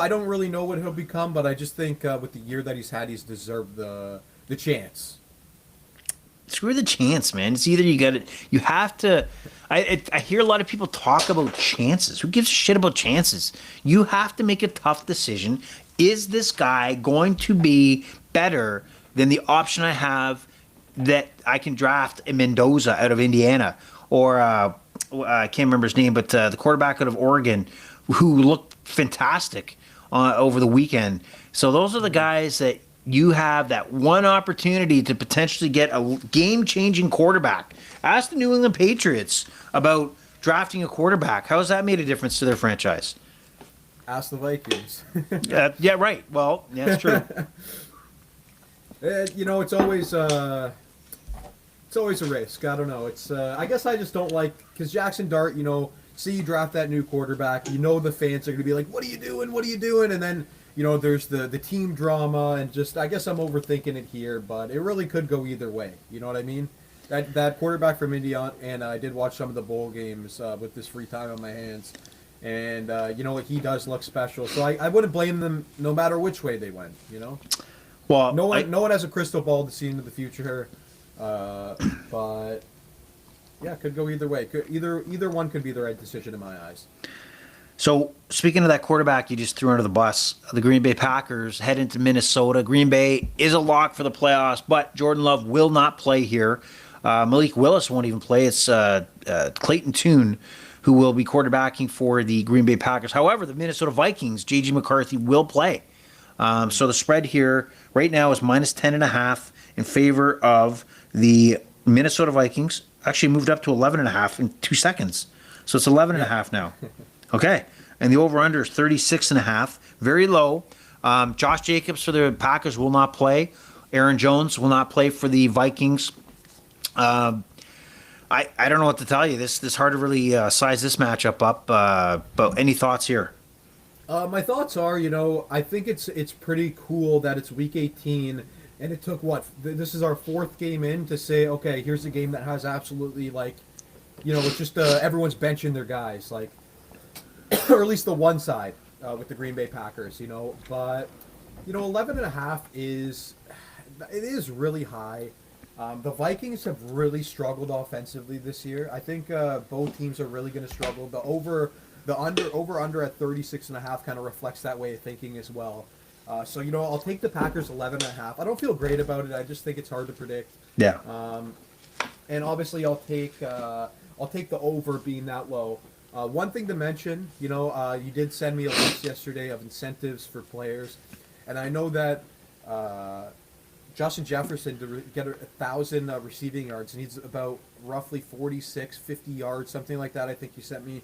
Speaker 2: don't really know what he'll become, but I just think with the year that he's had, he's deserved the chance.
Speaker 1: screw the chance, man. It's either you got it. You have to. I hear a lot of people talk about chances. Who gives a shit about chances? You have to make a tough decision. Is this guy going to be better than the option I have that I can draft in Mendoza out of Indiana, or I can't remember his name, but the quarterback out of Oregon, who looked fantastic over the weekend. So those are the guys that you have that one opportunity to potentially get a game-changing quarterback. Ask the New England Patriots about drafting a quarterback. How has that made a difference to their franchise?
Speaker 2: Ask the Vikings.
Speaker 1: Yeah, right. Well, yeah, that's true.
Speaker 2: It's always a risk. I don't know. It's I guess I just don't like because Jackson Dart. See you draft that new quarterback. The fans are going to be like, "What are you doing? What are you doing?" And then there's the team drama and just I guess I'm overthinking it here, but it really could go either way. You know what I mean? That quarterback from Indiana, and I did watch some of the bowl games with this free time on my hands. And he does look special, so I wouldn't blame them no matter which way they went.
Speaker 1: Well,
Speaker 2: no one has a crystal ball to see into the future, but yeah, it could go either way. Either one could be the right decision in my eyes.
Speaker 1: So speaking of that quarterback you just threw under the bus, the Green Bay Packers head into Minnesota. Green Bay is a lock for the playoffs, but Jordan Love will not play here. Malik Willis won't even play. It's Clayton Tune who will be quarterbacking for the Green Bay Packers. However, the Minnesota Vikings, J.J. McCarthy, will play. So the spread here right now is minus 10.5 in favor of the Minnesota Vikings. Actually moved up to 11.5 in 2 seconds. So it's 11.5 now. Okay. And the over-under is 36.5. Very low. Josh Jacobs for the Packers will not play. Aaron Jones will not play for the Vikings. I don't know what to tell you. This hard to really size this matchup up. But any thoughts here?
Speaker 2: My thoughts are, I think it's pretty cool that it's week 18, and it took this is our fourth game in to say, okay, here's a game that has absolutely it's just everyone's benching their guys, or at least the one side with the Green Bay Packers, But 11.5 is really high. The Vikings have really struggled offensively this year. I think both teams are really going to struggle. The over-under at 36.5 kind of reflects that way of thinking as well. So I'll take the Packers 11.5. I don't feel great about it. I just think it's hard to predict.
Speaker 1: Yeah.
Speaker 2: And obviously I'll take the over being that low. One thing to mention, you did send me a list yesterday of incentives for players, and I know that. Justin Jefferson to get 1,000 receiving yards needs about roughly 46, 50 yards, something like that. I think you sent me.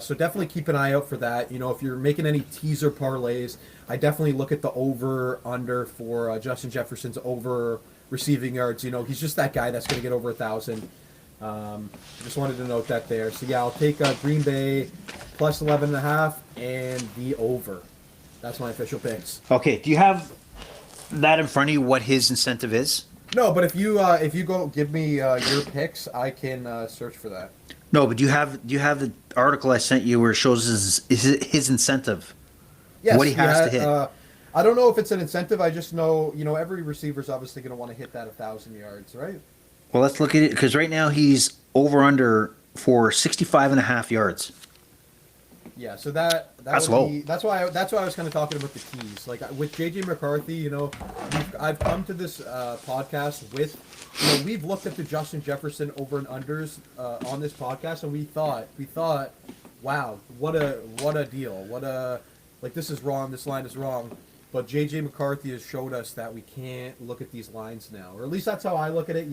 Speaker 2: So definitely keep an eye out for that. If you're making any teaser parlays, I definitely look at the over under for Justin Jefferson's over receiving yards. He's just that guy that's going to get over 1,000. Just wanted to note that there. So yeah, I'll take Green Bay plus 11.5 and the over. That's my official picks.
Speaker 1: Okay. Do you have that in front of you? What his incentive is?
Speaker 2: No, but if you go give me your picks, I can search for that.
Speaker 1: No, but do you have the article I sent you where it shows his incentive?
Speaker 2: Yes,
Speaker 1: what he has to hit.
Speaker 2: I don't know if it's an incentive. I just know every receiver's obviously going to want to hit that 1,000 yards, right?
Speaker 1: Well, let's look at it because right now he's over under for 65.5 yards.
Speaker 2: Yeah, so that's
Speaker 1: low.
Speaker 2: That's why I was kind of talking about the keys. Like with JJ McCarthy, I've come to this podcast with, we've looked at the Justin Jefferson over and unders on this podcast, and we thought, wow, what a deal, this is wrong, this line is wrong. But JJ McCarthy has showed us that we can't look at these lines now, or at least that's how I look at it.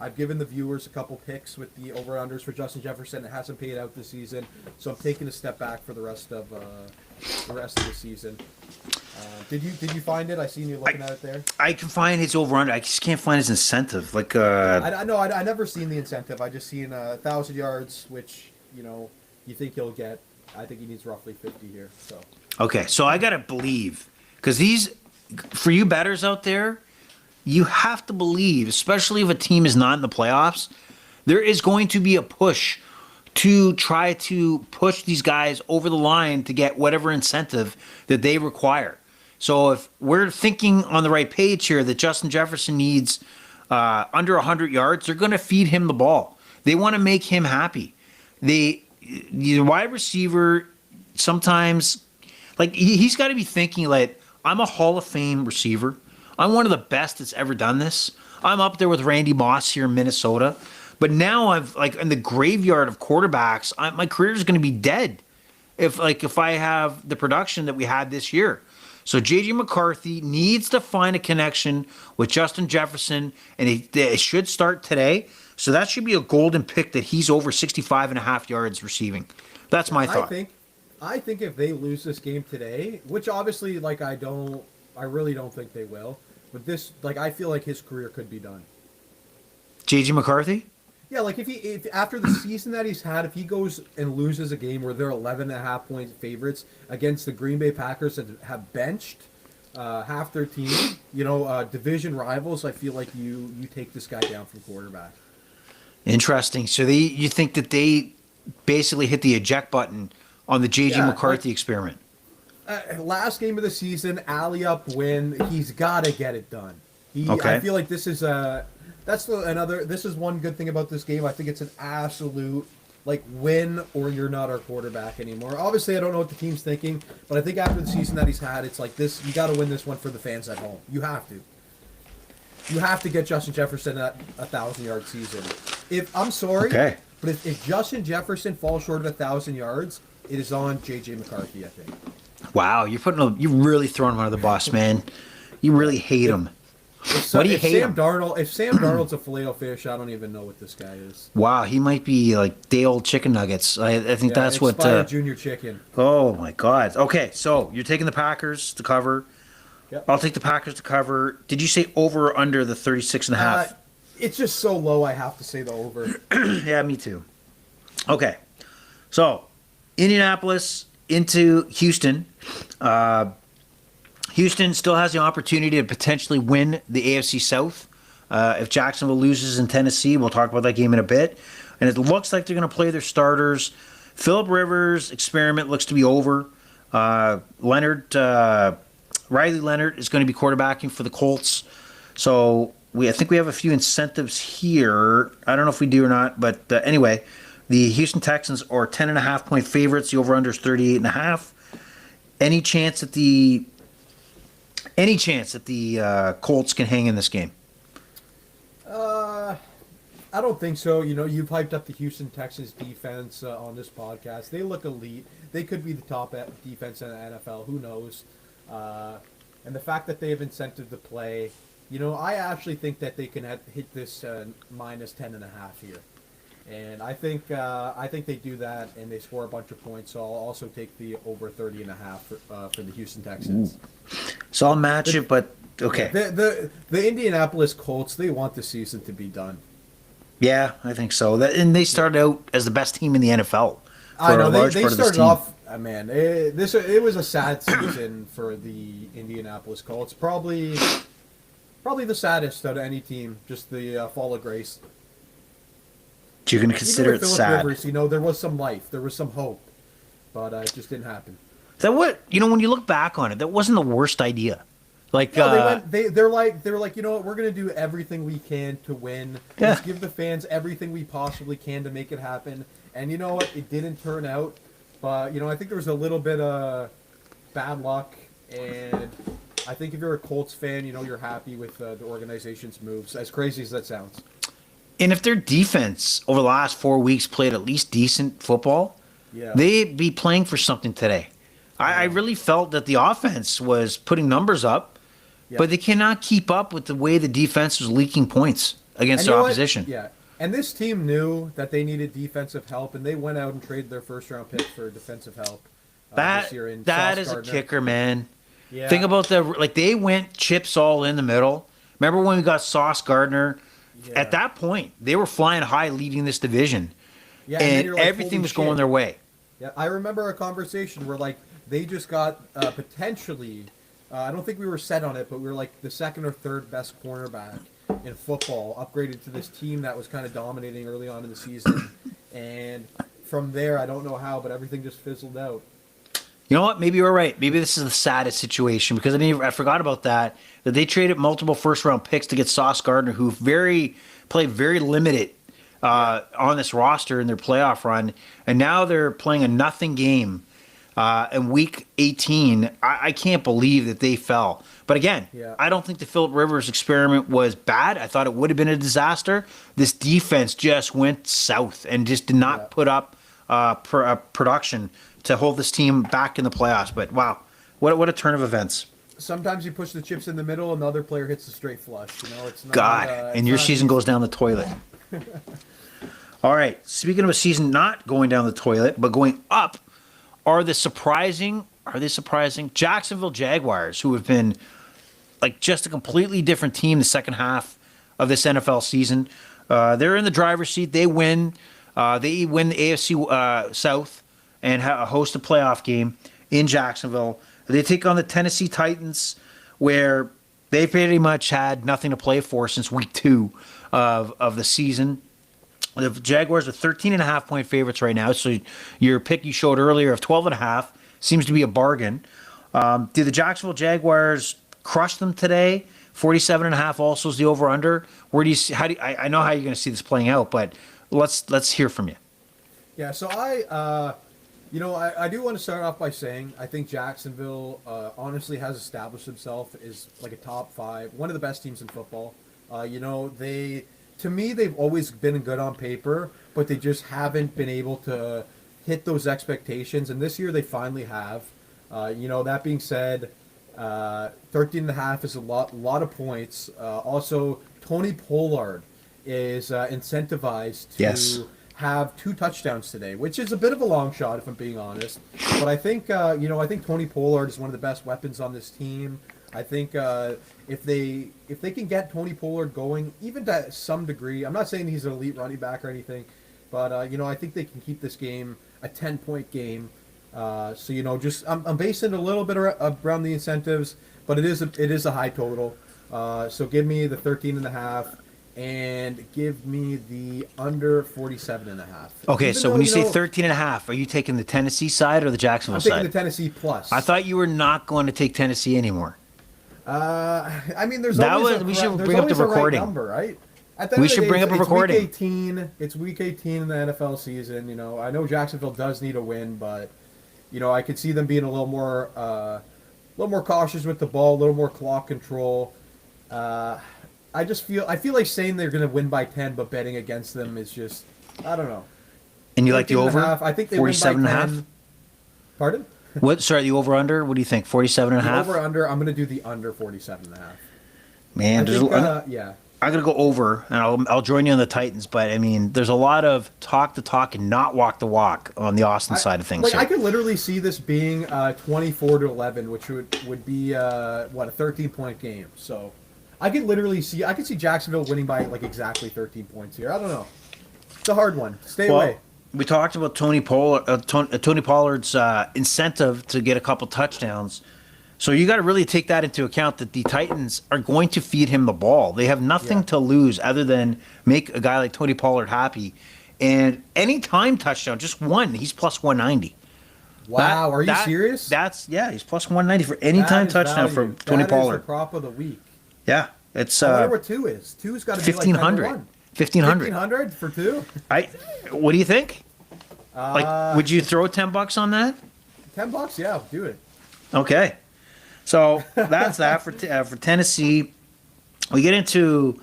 Speaker 2: I've given the viewers a couple picks with the over-unders for Justin Jefferson. It hasn't paid out this season, so I'm taking a step back for the rest of the season. Did you find it? I seen you looking at it there.
Speaker 1: I can find his over-under. I just can't find his incentive.
Speaker 2: I never seen the incentive. I just seen 1,000 yards, which you think he'll get. I think he needs roughly 50 here. So
Speaker 1: Okay, so I gotta believe because for you bettors out there, you have to believe, especially if a team is not in the playoffs, there is going to be a push to try to push these guys over the line to get whatever incentive that they require. So if we're thinking on the right page here that Justin Jefferson needs under 100 yards, they're going to feed him the ball. They want to make him happy. The wide receiver sometimes, like he's got to be thinking like, I'm a Hall of Fame receiver. I'm one of the best that's ever done this. I'm up there with Randy Moss here in Minnesota. But now I've like in the graveyard of quarterbacks, my career is going to be dead if I have the production that we had this year. So JJ McCarthy needs to find a connection with Justin Jefferson, and it should start today. So that should be a golden pick that he's over 65 and a half yards receiving. That's my thought.
Speaker 2: I think if they lose this game today, which obviously like I really don't think they will, but this I feel like his career could be done.
Speaker 1: JJ McCarthy?
Speaker 2: Yeah, like if after the season that he's had, if he goes and loses a game where they're 11.5-point favorites against the Green Bay Packers that have benched half their team, division rivals, I feel like you take this guy down from quarterback.
Speaker 1: Interesting. So you think that they basically hit the eject button on the JJ McCarthy experiment?
Speaker 2: Last game of the season, alley-up win. He's got to get it done.
Speaker 1: Okay.
Speaker 2: I feel like this is this is one good thing about this game. I think it's an absolute win or you're not our quarterback anymore. Obviously, I don't know what the team's thinking, but I think after the season that he's had, it's like this. You got to win this one for the fans at home. You have to. You have to get Justin Jefferson at 1,000-yard season. I'm sorry, but if Justin Jefferson falls short of 1,000 yards, it is on JJ McCarthy, I think.
Speaker 1: Wow, you're really throwing him under the bus, man. You really hate him. What do you hate him?
Speaker 2: If Sam Darnold's a Filet-O-Fish, I don't even know what this guy is.
Speaker 1: Wow, he might be like day-old chicken nuggets. I think that's what.
Speaker 2: Junior chicken.
Speaker 1: Oh my God. Okay, so you're taking the Packers to cover.
Speaker 2: Yep.
Speaker 1: I'll take the Packers to cover. Did you say over or under the 36.5?
Speaker 2: It's just so low. I have to say the over.
Speaker 1: Yeah, me too. Okay, so Indianapolis into Houston. Houston still has the opportunity to potentially win the AFC South. If Jacksonville loses in Tennessee, we'll talk about that game in a bit. And it looks like they're going to play their starters. Phillip Rivers' experiment looks to be over. Riley Leonard is going to be quarterbacking for the Colts. So I think we have a few incentives here. I don't know if we do or not, but anyway, the Houston Texans are 10.5-point favorites. The over/under is 38.5. Any chance that the Colts can hang in this game?
Speaker 2: I don't think so. You've hyped up the Houston Texans defense on this podcast. They look elite. They could be the top defense in the NFL. Who knows? And the fact that they have incentive to play, I actually think that they can hit this minus 10.5 here. And I think they do that, and they score a bunch of points. So I'll also take the over 30.5 for the Houston Texans.
Speaker 1: So I'll match it, but okay.
Speaker 2: The Indianapolis Colts, they want the season to be done.
Speaker 1: Yeah, I think so. And they started out as the best team in the NFL.
Speaker 2: I know they started off. Man, it was a sad season for the Indianapolis Colts. Probably the saddest out of any team. Just the fall of grace.
Speaker 1: You're going to consider it sad.
Speaker 2: Rivers, there was some life, there was some hope, but it just didn't happen.
Speaker 1: That when you look back on it, that wasn't the worst idea. Like
Speaker 2: they're like, you know what, we're going to do everything we can to win.
Speaker 1: Yeah.
Speaker 2: Let's give the fans everything we possibly can to make it happen. And you know what, it didn't turn out, but I think there was a little bit of bad luck, and I think if you're a Colts fan, you're happy with the organization's moves, as crazy as that sounds.
Speaker 1: And if their defense over the last 4 weeks played at least decent football, they'd be playing for something today. I really felt that the offense was putting numbers up, but they cannot keep up with the way the defense was leaking points against their opposition.
Speaker 2: Yeah, and this team knew that they needed defensive help, and they went out and traded their first-round pick for defensive help this year in
Speaker 1: that
Speaker 2: Sauce
Speaker 1: is
Speaker 2: Gardner.
Speaker 1: A kicker, man.
Speaker 2: Yeah.
Speaker 1: Think about they went chips all in the middle. Remember when we got Sauce Gardner? Yeah. At that point, they were flying high, leading this division, and everything was going their way.
Speaker 2: Yeah, I remember a conversation where they just got potentially. I don't think we were set on it, but we were like the second or third best cornerback in football, upgraded to this team that was kind of dominating early on in the season. And from there, I don't know how, but everything just fizzled out.
Speaker 1: You know what? Maybe you're right. Maybe this is the saddest situation because I forgot about that they traded multiple first round picks to get Sauce Gardner, who played very limited on this roster in their playoff run, and now they're playing a nothing game in week 18. I can't believe that they fell. But again, I don't think the Philip Rivers experiment was bad. I thought it would have been a disaster. This defense just went south and just did not put up production to hold this team back in the playoffs. But wow, what a turn of events.
Speaker 2: Sometimes you push the chips in the middle and the other player hits a straight flush. It's not,
Speaker 1: God, and your season goes down the toilet. All right, speaking of a season not going down the toilet, but going up, are they surprising Jacksonville Jaguars, who have been like just a completely different team the second half of this NFL season. They're in the driver's seat. They win. They win the AFC South and host a playoff game in Jacksonville. They take on the Tennessee Titans, where they pretty much had nothing to play for since week 2 of the season. The Jaguars are 13.5-point favorites right now. So your pick you showed earlier of 12.5 seems to be a bargain. Did the Jacksonville Jaguars crush them today? 47.5 also is the over/under. Where do you see? I know how you're going to see this playing out, but let's hear from you.
Speaker 2: Yeah. So I do want to start off by saying I think Jacksonville honestly has established himself as like a top 5, one of the best teams in football. To me, they've always been good on paper, but they just haven't been able to hit those expectations. And this year they finally have. That being said, 13.5 is a lot of points. Also, Tony Pollard is incentivized to have 2 touchdowns today, which is a bit of a long shot if I'm being honest. But I think I think Tony Pollard is one of the best weapons on this team. I think if they can get Tony Pollard going, even to some degree, I'm not saying he's an elite running back or anything, but I think they can keep this game a 10-point game. I'm basing it a little bit around the incentives, but it is a high total. So give me the 13.5 and give me the under 47.5.
Speaker 1: Okay, so when you say 13.5, are you taking the Tennessee side or the Jacksonville side?
Speaker 2: I'm taking the Tennessee plus.
Speaker 1: I thought you were not going to take Tennessee anymore.
Speaker 2: There's always
Speaker 1: we should bring up the recording.
Speaker 2: Right number, right?
Speaker 1: We should bring up a recording.
Speaker 2: Week 18. It's week 18 in the NFL season. I know Jacksonville does need a win, but I could see them being a little more cautious with the ball, a little more clock control. I feel like saying they're going to win by 10, but betting against them is just, I don't know.
Speaker 1: And you like the over?
Speaker 2: I think they win by 10. Pardon?
Speaker 1: What? Sorry, the over under. What do you think? 47.5.
Speaker 2: Over under. I'm going to do the under 47.5.
Speaker 1: Man, I'm going to go over, and I'll join you on the Titans. But I mean, there's a lot of talk the talk and not walk the walk on the Austin side of things.
Speaker 2: I could literally see this being 24-11, which would be a 13-point game. So I could see Jacksonville winning by like exactly 13 points here. I don't know. It's a hard one. Stay away.
Speaker 1: We talked about Tony Pollard's incentive to get a couple touchdowns. So you got to really take that into account that the Titans are going to feed him the ball. They have nothing to lose other than make a guy like Tony Pollard happy. And any time touchdown, just one, he's plus 190.
Speaker 2: Wow, are you serious?
Speaker 1: He's plus 190 for any time touchdown for Tony Pollard.
Speaker 2: That is the prop of the week.
Speaker 1: Yeah, it's.
Speaker 2: I wonder what 2 is. 2's got to be
Speaker 1: 1,500.
Speaker 2: Like
Speaker 1: 1,500.
Speaker 2: 1,500 for 2.
Speaker 1: What do you think? Would you throw $10 on that?
Speaker 2: $10, yeah, do it.
Speaker 1: Okay, so that's that for Tennessee. We get into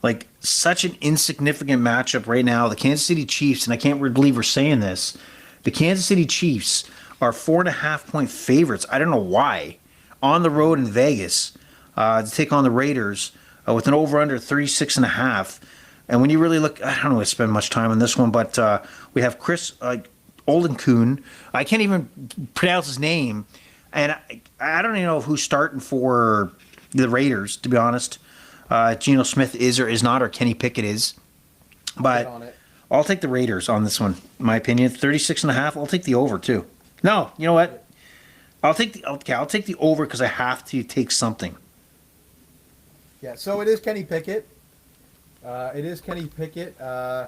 Speaker 1: like such an insignificant matchup right now. The Kansas City Chiefs, and I can't believe we're saying this. The Kansas City Chiefs are 4.5-point favorites. I don't know why. On the road in Vegas to take on the Raiders with an over-under 36.5. And when you really look, I don't want to spend much time on this one, but we have Chris Oldenkuhn. I can't even pronounce his name. And I don't even know who's starting for the Raiders, to be honest. Geno Smith is or is not, or Kenny Pickett is. But I'll take the Raiders on this one, in my opinion. 36.5. I'll take the over, too. No, you know what? I'll take the over because I have to take something.
Speaker 2: Yeah, so it is Kenny Pickett. It is Kenny Pickett. I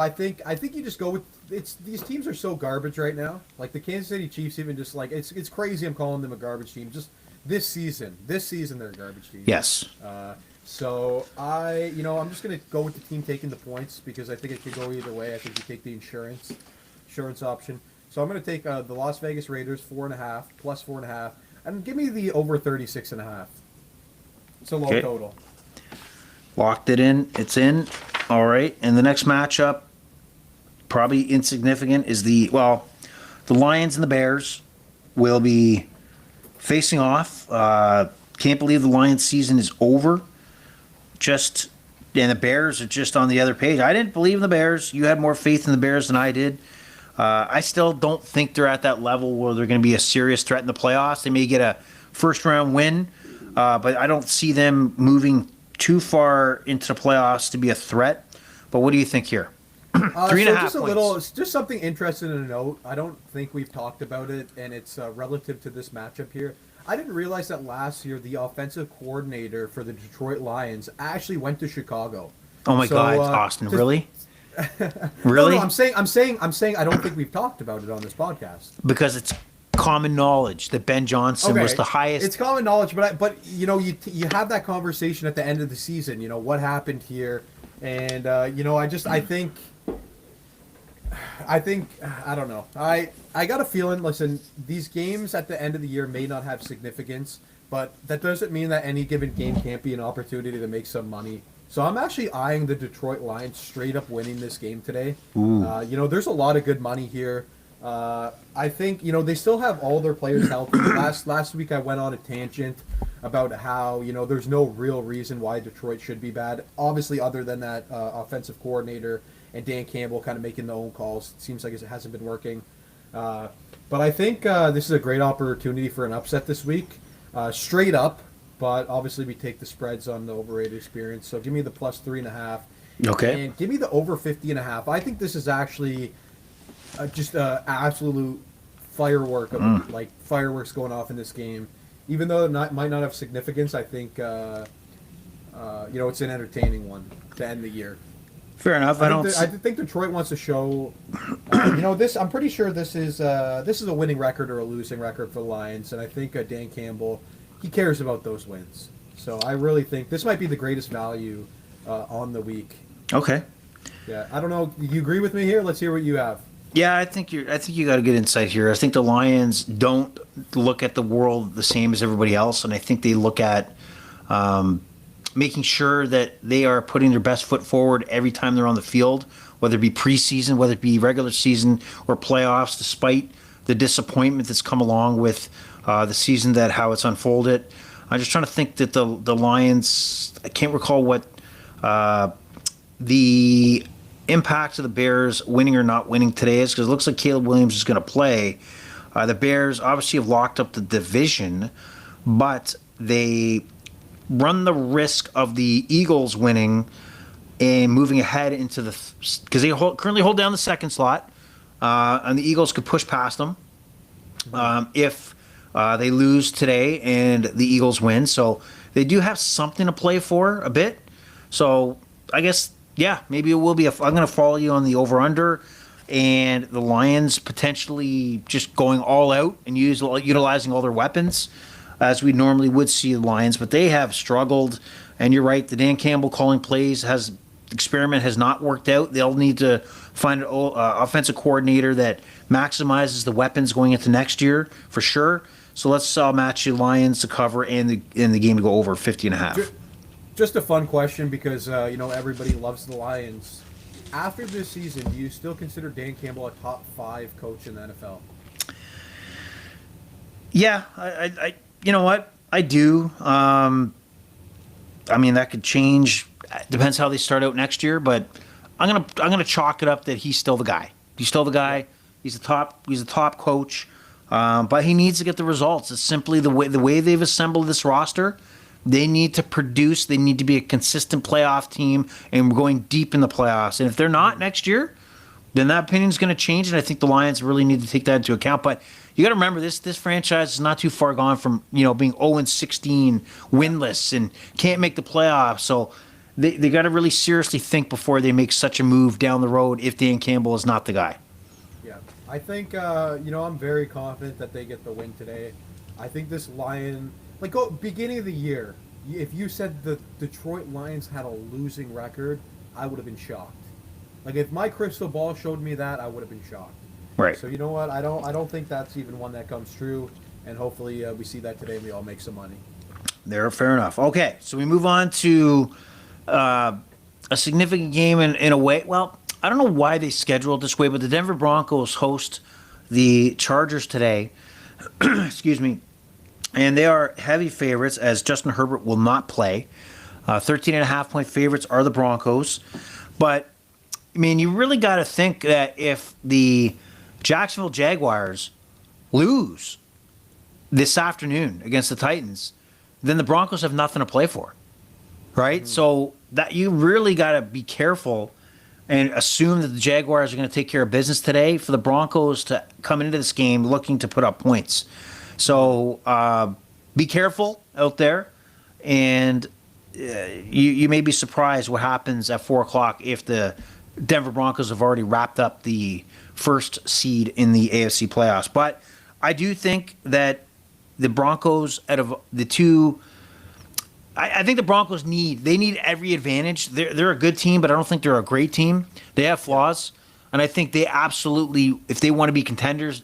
Speaker 2: think you just go with these teams are so garbage right now. Like the Kansas City Chiefs, even just like it's crazy. I'm calling them a garbage team. Just this season, they're a garbage team.
Speaker 1: Yes.
Speaker 2: So I'm just gonna go with the team taking the points because I think it could go either way. I think you take the insurance option. So I'm gonna take the Las Vegas Raiders 4.5 plus 4.5, and give me the over 36.5. It's a low
Speaker 1: Okay.
Speaker 2: total.
Speaker 1: Locked it in. It's in. All right. And the next matchup, probably insignificant, is the Lions and the Bears will be facing off. Can't believe the Lions season is over. And the Bears are just on the other page. I didn't believe in the Bears. You had more faith in the Bears than I did. I still don't think they're at that level where they're going to be a serious threat in the playoffs. They may get a first round win, but I don't see them moving too far into the playoffs to be a threat. But what do you think here? 3.5
Speaker 2: just
Speaker 1: points.
Speaker 2: just something interesting to note. I don't think we've talked about it, and it's relative to this matchup here. I didn't realize that last year the offensive coordinator for the Detroit Lions actually went to Chicago.
Speaker 1: Oh my
Speaker 2: So,
Speaker 1: God, Austin!
Speaker 2: just-
Speaker 1: Really?
Speaker 2: No,
Speaker 1: Really?
Speaker 2: no, I'm saying I don't think we've talked about it on this podcast.
Speaker 1: Because it's common knowledge that Ben Johnson was the highest.
Speaker 2: It's common knowledge, but you have that conversation at the end of the season. You know what happened here, and I think I don't know. I got a feeling. Listen, these games at the end of the year may not have significance, but that doesn't mean that any given game can't be an opportunity to make some money. So I'm actually eyeing the Detroit Lions straight up winning this game today. There's a lot of good money here. I think they still have all their players healthy. Last week I went on a tangent about how there's no real reason why Detroit should be bad. Obviously, other than that offensive coordinator and Dan Campbell kind of making the own calls. It seems like it hasn't been working. But I think this is a great opportunity for an upset this week. Straight up, but obviously we take the spreads on the overrated experience. So give me the plus 3.5.
Speaker 1: Okay.
Speaker 2: And give me the over 50.5. I think this is actually just an absolute fireworks going off in this game. Even though it might not have significance, I think it's an entertaining one to end the year.
Speaker 1: Fair enough.
Speaker 2: I think Detroit wants to show. This. I'm pretty sure this is a winning record or a losing record for the Lions, and I think Dan Campbell, he cares about those wins. So I really think this might be the greatest value on the week.
Speaker 1: Okay.
Speaker 2: Yeah, I don't know. Do you agree with me here? Let's hear what you have.
Speaker 1: Yeah, I think you got a good insight here. I think the Lions don't look at the world the same as everybody else, and I think they look at making sure that they are putting their best foot forward every time they're on the field, whether it be preseason, whether it be regular season or playoffs, despite the disappointment that's come along with the season, that how it's unfolded. I'm just trying to think that the Lions, I can't recall what the impact of the Bears winning or not winning today is, because it looks like Caleb Williams is going to play. The Bears obviously have locked up the division, but they run the risk of the Eagles winning and moving ahead into because they currently hold down the second slot, and the Eagles could push past them if they lose today and the Eagles win. So they do have something to play for a bit. So I guess, yeah, maybe it will be. I'm going to follow you on the over/under, and the Lions potentially just going all out and utilizing all their weapons, as we normally would see the Lions, but they have struggled. And you're right, the Dan Campbell calling plays experiment has not worked out. They'll need to find an offensive coordinator that maximizes the weapons going into next year for sure. So let's match the Lions to cover and the game to go over 50.5.
Speaker 2: Just a fun question because everybody loves the Lions. After this season, do you still consider Dan Campbell a top 5 coach in the NFL?
Speaker 1: Yeah, I you know what? I do. I mean, that could change. Depends how they start out next year, but I'm gonna chalk it up that he's still the guy. He's still the guy. He's the top coach. But he needs to get the results. It's simply the way they've assembled this roster. They need to produce. They need to be a consistent playoff team, and we're going deep in the playoffs. And if they're not next year, then that opinion is going to change, and I think the Lions really need to take that into account. But You got to remember this franchise is not too far gone from being 0-16 winless and can't make the playoffs. So they got to really seriously think before they make such a move down the road if Dan Campbell is not the guy.
Speaker 2: Yeah, I think I'm very confident that they get the win today. I think this Lion, beginning of the year, if you said the Detroit Lions had a losing record, I would have been shocked. Like if my crystal ball showed me that, I would have been shocked.
Speaker 1: Right.
Speaker 2: So you know what? I don't think that's even one that comes true, and hopefully we see that today and we all make some money.
Speaker 1: There, fair enough. Okay, so we move on to a significant game in a way. Well, I don't know why they scheduled it this way, but the Denver Broncos host the Chargers today. Excuse me. And they are heavy favorites as Justin Herbert will not play. 13.5-point favorites are the Broncos. But, I mean, you really got to think that if the Jacksonville Jaguars lose this afternoon against the Titans, then the Broncos have nothing to play for, right? Mm-hmm. So that you really got to be careful and assume that the Jaguars are going to take care of business today for the Broncos to come into this game looking to put up points. So be careful out there, and you may be surprised what happens at 4 o'clock if the Denver Broncos have already wrapped up the first seed in the AFC playoffs. But I do think that the Broncos, out of the two, I think the Broncos need every advantage. They're a good team, but I don't think they're a great team. They have flaws, and I think they absolutely, if they want to be contenders,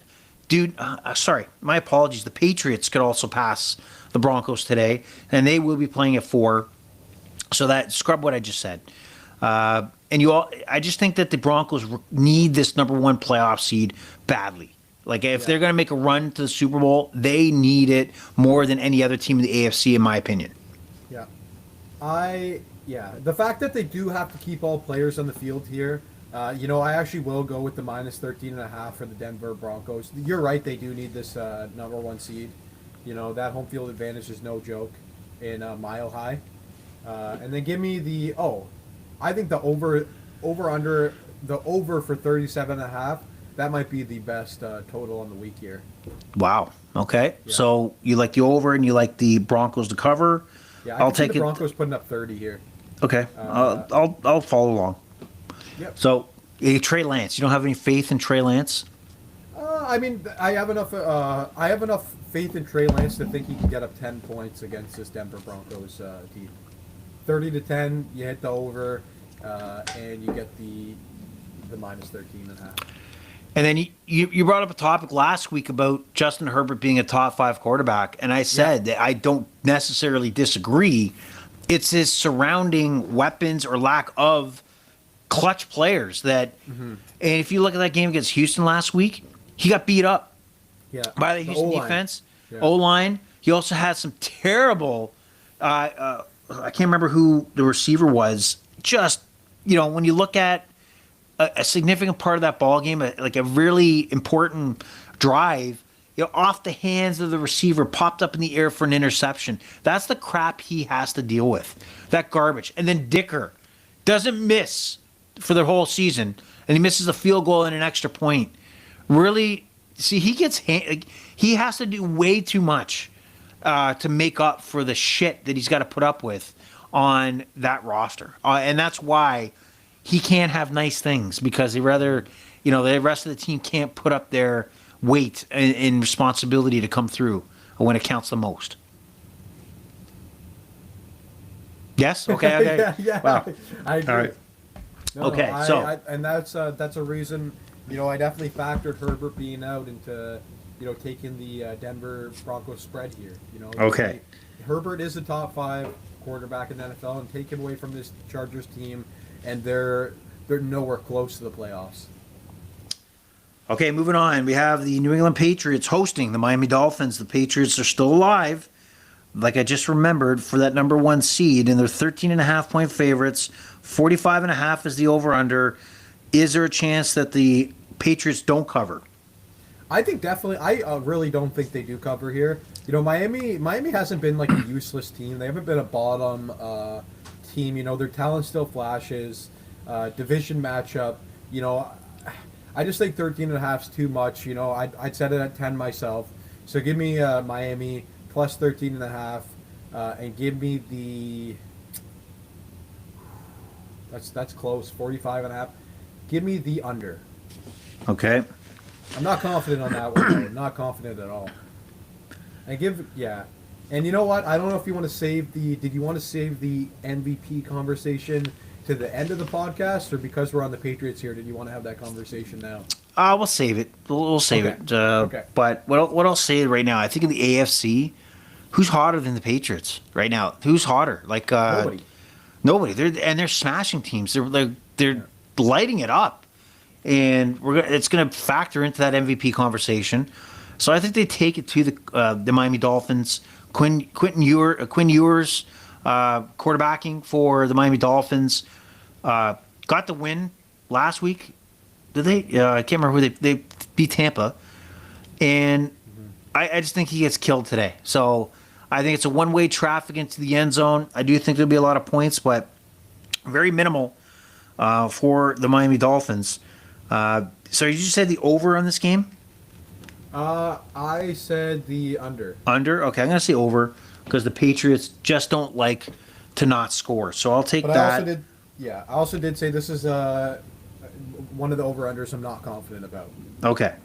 Speaker 1: dude, sorry, my apologies. The Patriots could also pass the Broncos today, and they will be playing at 4. So that scrub what I just said. I just think that the Broncos need this number 1 playoff seed badly. Like if they're going to make a run to the Super Bowl, they need it more than any other team in the AFC, in my opinion.
Speaker 2: Yeah. The fact that they do have to keep all players on the field here, I actually will go with the -13.5 for the Denver Broncos. You're right, they do need this number 1 seed. That home field advantage is no joke in Mile High. And then give me I think the over for 37.5. That might be the best total on the week here.
Speaker 1: Wow. Okay. Yeah. So you like the over and you like the Broncos to cover.
Speaker 2: Yeah, I'll take the Broncos putting up 30 here.
Speaker 1: Okay. I'll follow along.
Speaker 2: Yep.
Speaker 1: So Trey Lance, you don't have any faith in Trey Lance?
Speaker 2: I mean, I have enough faith in Trey Lance to think he can get up 10 points against this Denver Broncos team. 30-10, you hit the over, and you get the -13.5.
Speaker 1: And then you brought up a topic last week about Justin Herbert being a top 5 quarterback, and I said that I don't necessarily disagree. It's his surrounding weapons or lack of clutch players that, and if you look at that game against Houston last week, he got beat up by the Houston defense, O-line. He also had some terrible, I can't remember who the receiver was. Just, when you look at a significant part of that ball game, like a really important drive, off the hands of the receiver, popped up in the air for an interception. That's the crap he has to deal with. That garbage. And then Dicker doesn't miss for the whole season, and he misses a field goal and an extra point. Really, see, he has to do way too much to make up for the shit that he's got to put up with on that roster. And that's why he can't have nice things, because the rest of the team can't put up their weight and responsibility to come through when it counts the most. Yes? Okay.
Speaker 2: Yeah.
Speaker 1: Wow.
Speaker 2: I agree.
Speaker 1: All right.
Speaker 2: No, and that's a reason. I definitely factored Herbert being out into taking the Denver Broncos spread here.
Speaker 1: Okay.
Speaker 2: Herbert is a top 5 quarterback in the NFL, and take him away from this Chargers team, and they're nowhere close to the playoffs.
Speaker 1: Okay, moving on. We have the New England Patriots hosting the Miami Dolphins. The Patriots are still alive, like I just remembered, for that number 1 seed, and they're 13.5-point favorites. 45.5 is the over-under. Is there a chance that the Patriots don't cover?
Speaker 2: I think definitely. I really don't think they do cover here. Miami hasn't been like a useless team. They haven't been a bottom team. Their talent still flashes. Division matchup. I just think 13.5 is too much. You know, I'd set it at 10 myself. So give me Miami plus 13.5, and give me the. That's close. 45.5. Give me the under.
Speaker 1: Okay.
Speaker 2: I'm not confident on that one. Though. Not confident at all. And yeah. And you know what? I don't know if you want to save the. Did you want to save the MVP conversation to the end of the podcast, or because we're on the Patriots here, did you want to have that conversation now?
Speaker 1: We'll save it. We'll save
Speaker 2: Okay.
Speaker 1: it.
Speaker 2: Okay.
Speaker 1: But what I'll say right now, I think in the AFC, who's hotter than the Patriots right now? Who's hotter? Like
Speaker 2: Nobody.
Speaker 1: Nobody. They're smashing teams. They're lighting it up, and it's gonna factor into that MVP conversation. So I think they take it to the Miami Dolphins. Quinn Ewers quarterbacking for the Miami Dolphins got the win last week. Did they? I can't remember who they beat Tampa, and I just think he gets killed today. So I think it's a one-way traffic into the end zone. I do think there'll be a lot of points, but very minimal for the Miami Dolphins. So you just said the over on this game?
Speaker 2: I said the under.
Speaker 1: Under? Okay, I'm going to say over because the Patriots just don't like to not score. So I'll take
Speaker 2: But
Speaker 1: that.
Speaker 2: I also did say this is one of the over-unders I'm not confident about.
Speaker 1: Okay.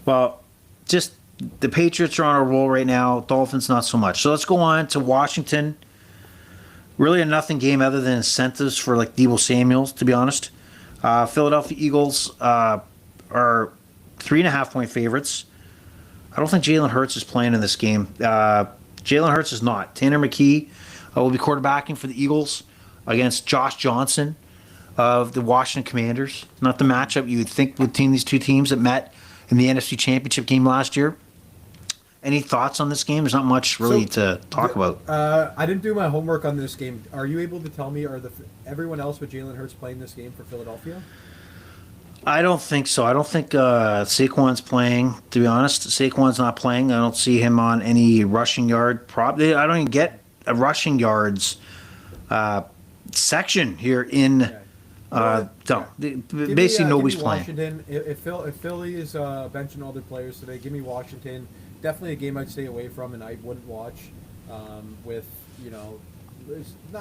Speaker 1: Well, just the Patriots are on a roll right now. Dolphins, not so much. So let's go on to Washington. Really a nothing game other than incentives for like Deebo Samuels, to be honest. Philadelphia Eagles are 3.5-point favorites. I don't think Jalen Hurts is playing in this game. Jalen Hurts is not. Tanner McKee will be quarterbacking for the Eagles against Josh Johnson of the Washington Commanders. Not the matchup you would think between these two teams that met in the NFC Championship game last year. Any thoughts on this game? There's not much really to talk about.
Speaker 2: I didn't do my homework on this game. Are you able to tell me, everyone else but Jalen Hurts playing this game for Philadelphia?
Speaker 1: I don't think so. I don't think Saquon's playing, to be honest. Saquon's not playing. I don't see him on any rushing yard prop. I don't even get a rushing yards section here in. Basically, nobody's playing.
Speaker 2: Washington. If Philly is benching all their players today, give me Washington. Definitely a game I'd stay away from and I wouldn't watch. With I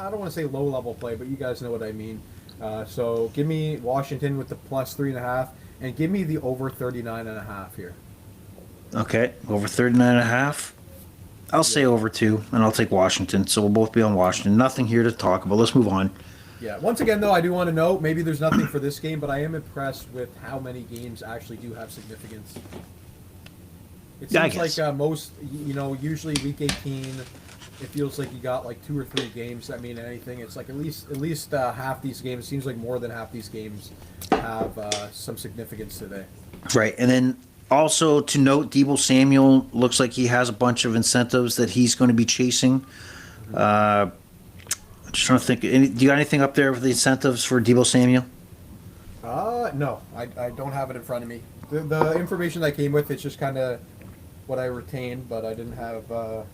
Speaker 2: don't want to say low level play, but you guys know what I mean. So give me Washington with the plus 3.5, and give me the over 39.5 here.
Speaker 1: Okay, over 39.5. I'll say over 2, and I'll take Washington. So we'll both be on Washington. Nothing here to talk about. Let's move on.
Speaker 2: Yeah. Once again, though, I do want to note maybe there's nothing for this game, but I am impressed with how many games actually do have significance. It seems like most, usually week 18, it feels like you got like 2 or 3 games that mean anything. It's like at least half these games. It seems like more than half these games have some significance today.
Speaker 1: Right, and then also to note, Deebo Samuel looks like he has a bunch of incentives that he's going to be chasing. I'm just trying to think. Do you got anything up there with the incentives for Deebo Samuel?
Speaker 2: No, I don't have it in front of me. The information I came with, it's just kind of what I retained, but I didn't have. I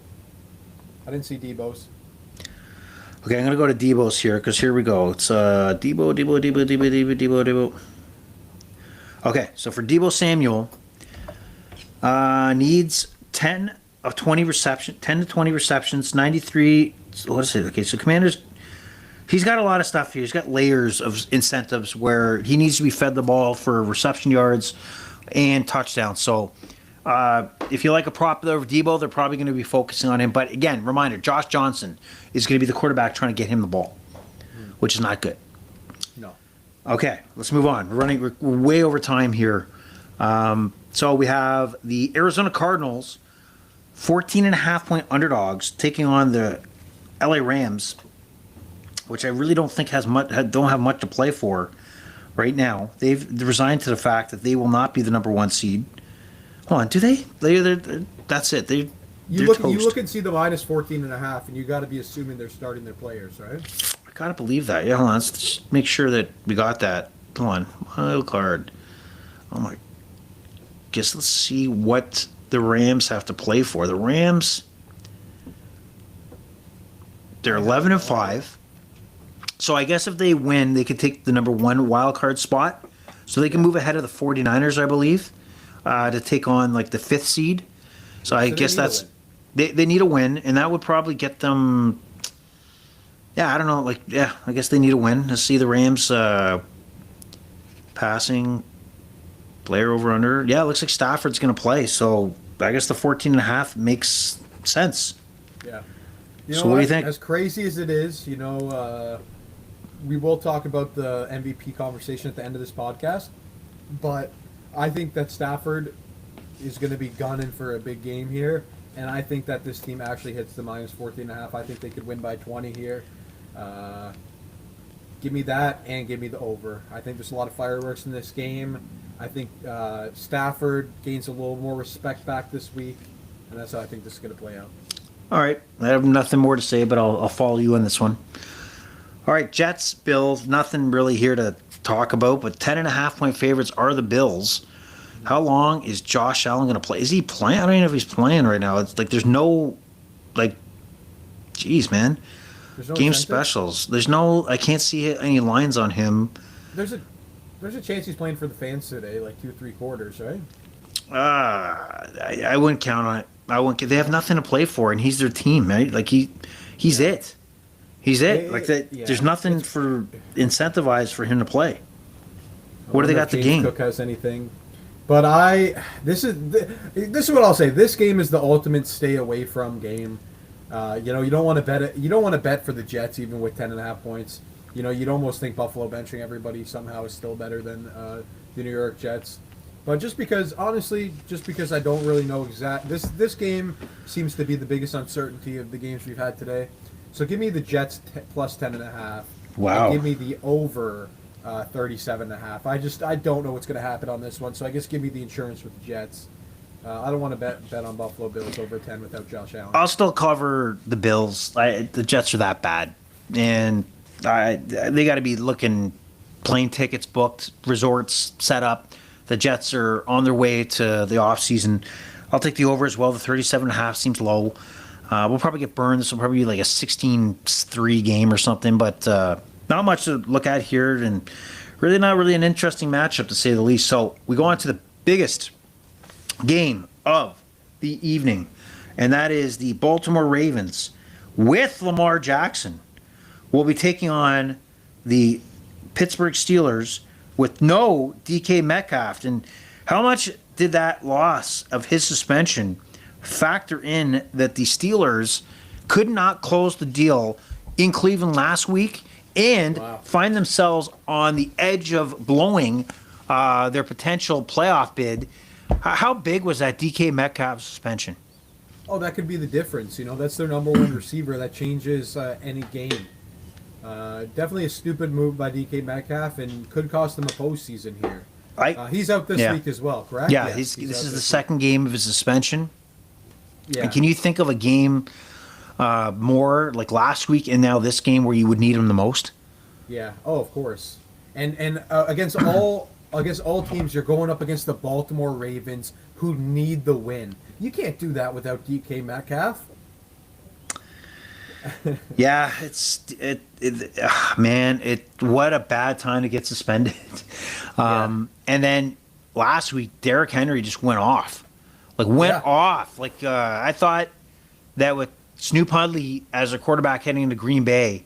Speaker 2: didn't see Deebo's.
Speaker 1: Okay, I'm going to go to Deebo's here because here we go. It's Deebo. Okay, so for Deebo Samuel, needs 10 to 20 receptions, 93. What is it? Okay, so Commanders, he's got a lot of stuff here. He's got layers of incentives where he needs to be fed the ball for reception yards and touchdowns. So if you like a prop there of Deebo, they're probably going to be focusing on him. But again, reminder, Josh Johnson is going to be the quarterback trying to get him the ball, which is not good.
Speaker 2: No.
Speaker 1: Okay, let's move on. We're way over time here. So we have the Arizona Cardinals, 14.5-point underdogs, taking on the LA Rams, which I really don't think don't have much to play for right now. They've resigned to the fact that they will not be the number 1 seed. Hold on, do they? That's it. They're
Speaker 2: You
Speaker 1: toast.
Speaker 2: look and see the minus 14.5, and you got to be assuming they're starting their players, right?
Speaker 1: I gotta believe that. Yeah, hold on. Let's just make sure that we got that. Hold on. Wild card. Oh my. Guess let's see what the Rams have to play for. The Rams, they're 11-5. So I guess if they win, they could take the number 1 wild card spot. So they can move ahead of the 49ers, I believe, to take on like the 5th seed. So I
Speaker 2: they
Speaker 1: guess
Speaker 2: need a
Speaker 1: that's
Speaker 2: win.
Speaker 1: they need a win, and that would probably get them. Yeah, I don't know. Like, yeah, I guess they need a win to see the Rams passing player over under. Yeah, it looks like Stafford's going to play. So I guess the 14.5 makes sense.
Speaker 2: Yeah. You
Speaker 1: So
Speaker 2: know
Speaker 1: what do you think?
Speaker 2: As crazy as it is, we will talk about the MVP conversation at the end of this podcast, but I think that Stafford is going to be gunning for a big game here, and I think that this team actually hits the minus 14.5. I think they could win by 20 here. Give me that and give me the over. I think there's a lot of fireworks in this game. I think Stafford gains a little more respect back this week, and that's how I think this is going to play out.
Speaker 1: All right, I have nothing more to say, but I'll follow you on this one. All right, Jets, Bills, nothing really here to talk about, but 10.5-point favorites are the Bills. How long is Josh Allen going to play? Is he playing? I don't even know if he's playing right now. It's like there's no, like, geez, man.
Speaker 2: There's no
Speaker 1: Game
Speaker 2: incentive?
Speaker 1: specials. There's no, I can't see any lines on him.
Speaker 2: There's a chance he's playing for the fans today, like 2-3 quarters, right?
Speaker 1: I wouldn't count on it. I wouldn't. They have nothing to play for, and he's their team, right? Like he's it. He's it. Like that.
Speaker 2: Yeah.
Speaker 1: There's nothing for incentivized for him to play. What do they got to
Speaker 2: James
Speaker 1: gain?
Speaker 2: Cook has anything, but this is what I'll say. This game is the ultimate stay away from game. You don't want to bet it. You don't want to bet for the Jets even with 10.5 points. You'd almost think Buffalo benching everybody somehow is still better than the New York Jets. But just because I don't really know this game seems to be the biggest uncertainty of the games we've had today. So give me the Jets plus 10.5.
Speaker 1: Wow.
Speaker 2: And give me the over 37.5. I don't know what's going to happen on this one. So I guess give me the insurance with the Jets. I don't want to bet on Buffalo Bills over 10 without Josh Allen.
Speaker 1: I'll still cover the Bills. The Jets are that bad, and they got to be looking plane tickets booked, resorts set up. The Jets are on their way to the offseason. I'll take the over as well. The 37.5 seems low. We'll probably get burned. This will probably be like a 16-3 game or something, but not much to look at here, and really not really an interesting matchup to say the least. So we go on to the biggest game of the evening, and that is the Baltimore Ravens with Lamar Jackson will be taking on the Pittsburgh Steelers with no DK Metcalf. And how much did that loss of his suspension factor in that the Steelers could not close the deal in Cleveland last week and find themselves on the edge of blowing their potential playoff bid? How big was that DK Metcalf suspension?
Speaker 2: Oh, that could be the difference. That's their number one receiver. That changes any game. Definitely a stupid move by DK Metcalf and could cost them a postseason here. He's out this week as well, correct?
Speaker 1: Yeah,
Speaker 2: Yes,
Speaker 1: this is the
Speaker 2: week.
Speaker 1: second game of his suspension.
Speaker 2: Yeah.
Speaker 1: And can you think of a game more like last week and now this game where you would need him the most?
Speaker 2: Yeah. Oh, of course. And against all teams, you're going up against the Baltimore Ravens, who need the win. You can't do that without DK Metcalf.
Speaker 1: Yeah, man, what a bad time to get suspended. And then last week, Derrick Henry just went off. Like I thought that with Snoop Hundley as a quarterback heading into Green Bay,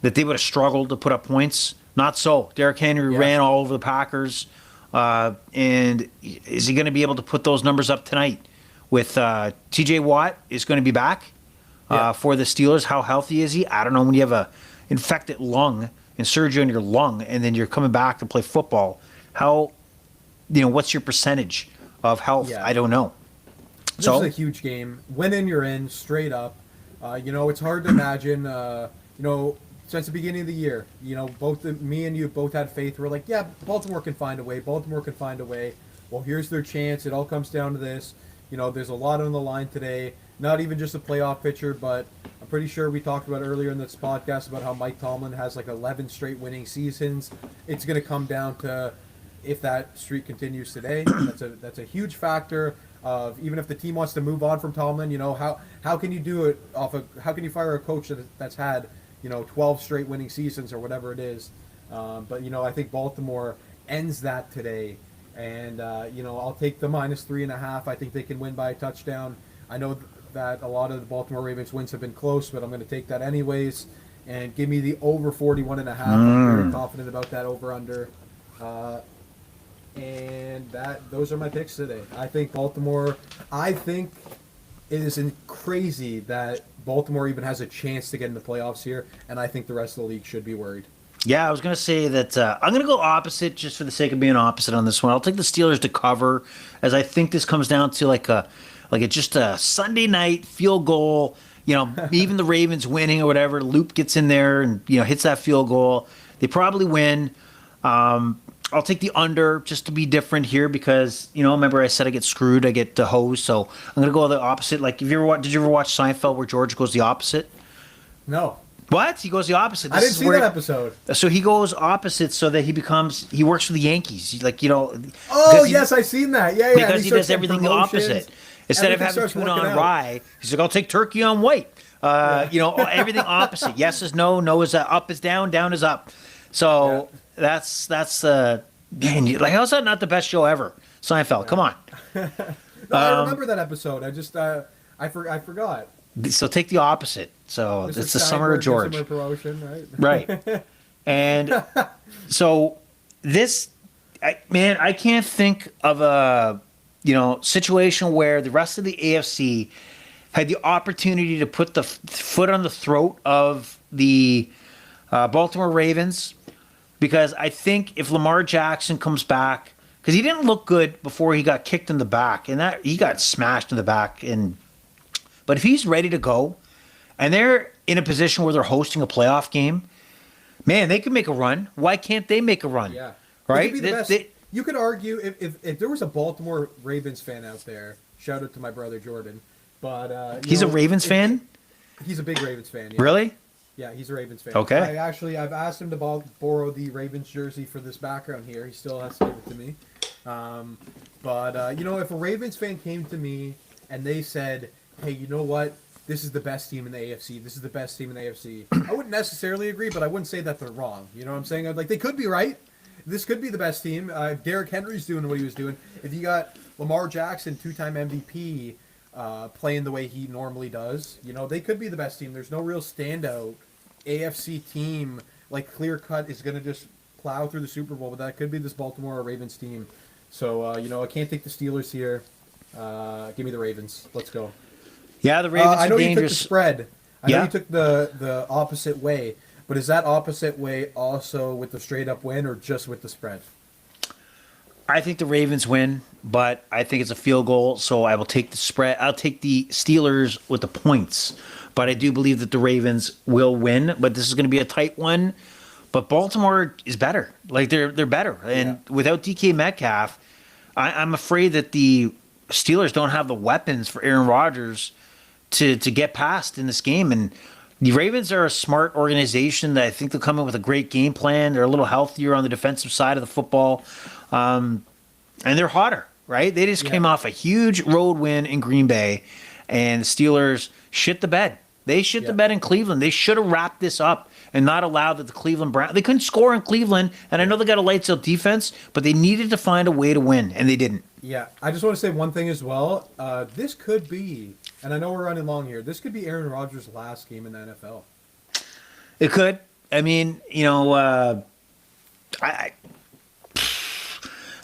Speaker 1: that they would have struggled to put up points. Not so. Derrick Henry ran all over the Packers. And is he going to be able to put those numbers up tonight? With T.J. Watt is going to be back for the Steelers. How healthy is he? I don't know. When you have a infected lung and surgery on your lung, and then you're coming back to play football, what's your percentage of health?
Speaker 2: Yeah.
Speaker 1: I don't know.
Speaker 2: This is a huge game. Win in, you're in, straight up. It's hard to imagine. Since the beginning of the year, me and you both had faith. We're like, yeah, Baltimore can find a way. Baltimore can find a way. Well, here's their chance. It all comes down to this. There's a lot on the line today. Not even just a playoff pitcher, but I'm pretty sure we talked about earlier in this podcast about how Mike Tomlin has like 11 straight winning seasons. It's going to come down to if that streak continues today. That's a huge factor of even if the team wants to move on from Tomlin. How can you do it how can you fire a coach that's had 12 straight winning seasons or whatever it is. But I think Baltimore ends that today. And I'll take the -3.5. I think they can win by a touchdown. I know that a lot of the Baltimore Ravens wins have been close, but I'm going to take that anyways. And give me the over 41.5. I'm very confident about that over under. And those are my picks today. I think Baltimore. I think it is crazy that Baltimore even has a chance to get in the playoffs here, and I think the rest of the league should be worried.
Speaker 1: Yeah, I was going to say that I'm going to go opposite just for the sake of being opposite on this one. I'll take the Steelers to cover, as I think this comes down to like just a Sunday night field goal. Even the Ravens winning or whatever, Loop gets in there and hits that field goal. They probably win. I'll take the under just to be different here because remember I said I get screwed, I get the hose, so I'm going to go the opposite. Like, did you ever watch Seinfeld where George goes the opposite?
Speaker 2: No.
Speaker 1: What? He goes the opposite.
Speaker 2: I didn't see that episode.
Speaker 1: So he goes opposite so that he works for the Yankees.
Speaker 2: Oh, yes, I seen that. Yeah.
Speaker 1: Because he does everything the opposite. Instead of having tuna on rye, he's like, I'll take turkey on white. Everything opposite. Yes is no, no is up is down is up. So that's man, how's that not the best show ever? Seinfeld, come on.
Speaker 2: No, I remember that episode. I just I forgot.
Speaker 1: So take the opposite. So
Speaker 2: Mr.
Speaker 1: it's the summer of George.
Speaker 2: Summer promotion,
Speaker 1: Right. And so I can't think of a situation where the rest of the AFC had the opportunity to put the foot on the throat of the Baltimore Ravens, because I think if Lamar Jackson comes back, because he didn't look good before he got kicked in the back, and that he got smashed in the back, but if he's ready to go, and they're in a position where they're hosting a playoff game, man, they could make a run. Why can't they make a run?
Speaker 2: Yeah.
Speaker 1: Right?
Speaker 2: You could argue if there was a Baltimore Ravens fan out there, shout out to my brother Jordan, but
Speaker 1: he's a Ravens fan?
Speaker 2: He's a big Ravens fan. Yeah.
Speaker 1: Really?
Speaker 2: Yeah, he's a Ravens fan.
Speaker 1: Okay.
Speaker 2: I've asked him to borrow the Ravens jersey for this background here. He still has to give it to me. If a Ravens fan came to me and they said, hey, you know what? This is the best team in the AFC. This is the best team in the AFC. I wouldn't necessarily agree, but I wouldn't say that they're wrong. You know what I'm saying? Like, they could be right. This could be the best team. If Derrick Henry's doing what he was doing, if you got Lamar Jackson, 2-time MVP, playing the way he normally does, they could be the best team. There's no real standout AFC team, like clear cut, is going to just plow through the Super Bowl, but that could be this Baltimore Ravens team. So, I can't take the Steelers here. Give me the Ravens. Let's go.
Speaker 1: Yeah, the Ravens
Speaker 2: I know
Speaker 1: are dangerous.
Speaker 2: You took the spread. I know you took the opposite way, but is that opposite way also with the straight up win or just with the spread?
Speaker 1: I think the Ravens win, but I think it's a field goal, so I will take the spread. I'll take the Steelers with the points, but I do believe that the Ravens will win, but this is going to be a tight one. But Baltimore is better. Like, they're better. And without DK Metcalf, I'm afraid that the Steelers don't have the weapons for Aaron Rodgers to get past in this game. And the Ravens are a smart organization that I think they'll come in with a great game plan. They're a little healthier on the defensive side of the football. And they're hotter, right? They just came off a huge road win in Green Bay, and the Steelers shit the bed. They shit the bed in Cleveland. They should have wrapped this up and not allowed that the Cleveland Browns. They couldn't score in Cleveland, and I know they got a lights out defense, but they needed to find a way to win, and they didn't.
Speaker 2: Yeah, I just want to say one thing as well. This could be, and I know we're running long here, this could be Aaron Rodgers' last game in the NFL.
Speaker 1: It could. I mean,